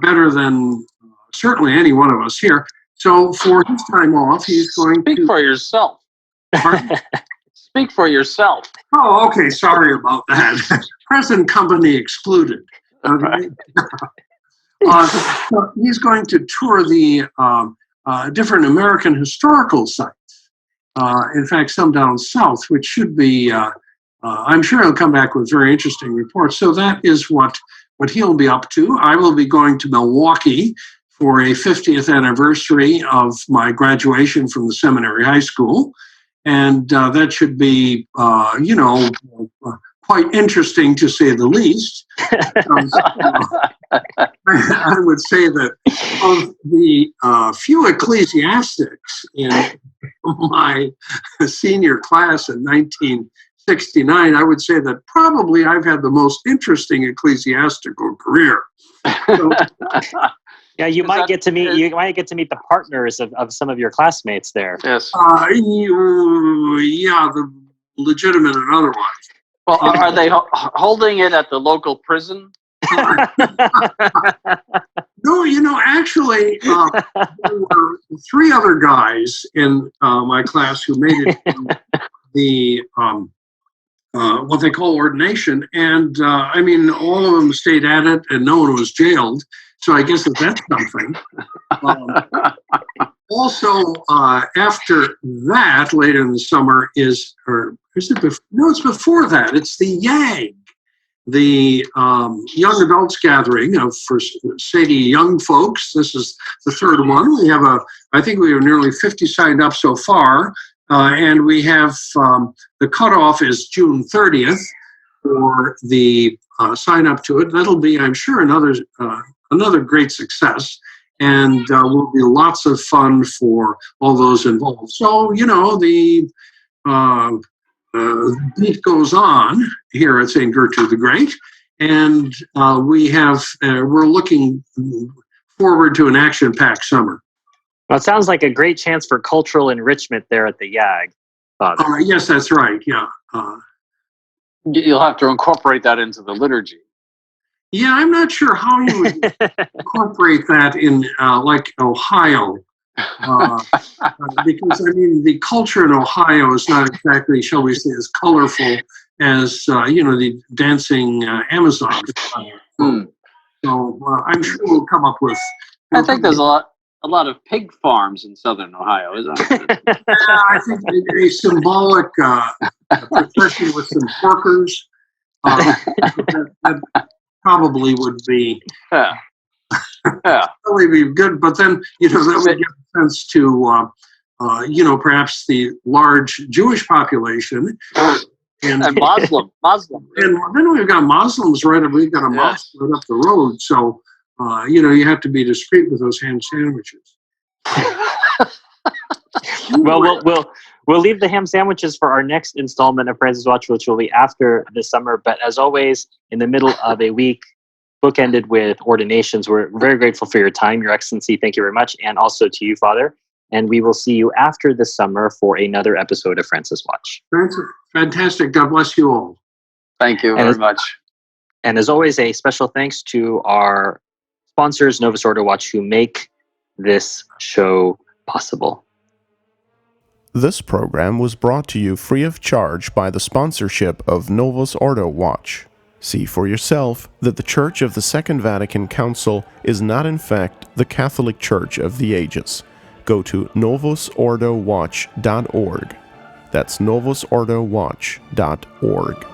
better than certainly any one of us here. So for his time off, he's going to... Speak for yourself. Pardon? Speak for yourself. Oh, okay. Sorry about that. Present company excluded. Okay. So he's going to tour the different American historical sites. In fact, some down south, which should be, I'm sure he'll come back with very interesting reports. So that is what he'll be up to. I will be going to Milwaukee for a 50th anniversary of my graduation from the seminary high school. And that should be, quite interesting to say the least. I would say that of the few ecclesiastics in my senior class in 1969, I would say that probably I've had the most interesting ecclesiastical career. So, yeah, you might get to meet the partners of some of your classmates there. Yes. Yeah, the legitimate and otherwise. Well, are they holding it at the local prison? No, actually, there were three other guys in my class who made it to the what they call ordination, and all of them stayed at it, and no one was jailed. So I guess that's something. Also, after that, later in the summer, it's before that. It's the YAG. the young adults gathering for Sadie young folks. This is the third one. We have I think we have nearly 50 signed up so far, and we have the cutoff is June 30th for the sign up to it. That'll be, I'm sure, another great success, and will be lots of fun for all those involved. So the beat goes on here at St. Gertrude the Great, and we're looking forward to an action-packed summer. Well, it sounds like a great chance for cultural enrichment there at the YAG, Father. Yes, that's right. Yeah. You'll have to incorporate that into the liturgy. Yeah, I'm not sure how you would incorporate that in like Ohio. Because the culture in Ohio is not exactly, shall we say, as colorful as the dancing Amazon. So I'm sure we'll come up with. I think there's a lot of pig farms in southern Ohio, isn't there? I think a symbolic procession with some porkers that probably would be. Yeah, probably be good, but then that would give a sense to perhaps the large Jewish population and Muslim, and then we've got Muslims we've got a mosque right up the road, so you have to be discreet with those ham sandwiches. Well, we'll leave the ham sandwiches for our next installment of Francis Watch, which will be after the summer. But as always, in the middle of a week, bookended with ordinations. We're very grateful for your time, Your Excellency. Thank you very much. And also to you, Father. And we will see you after the summer for another episode of Francis Watch. Fantastic. God bless you all. Thank you very much. And as always, a special thanks to our sponsors, Novus Ordo Watch, who make this show possible. This program was brought to you free of charge by the sponsorship of Novus Ordo Watch. See for yourself that the Church of the Second Vatican Council is not in fact the Catholic Church of the ages. Go to novusordowatch.org. That's novusordowatch.org.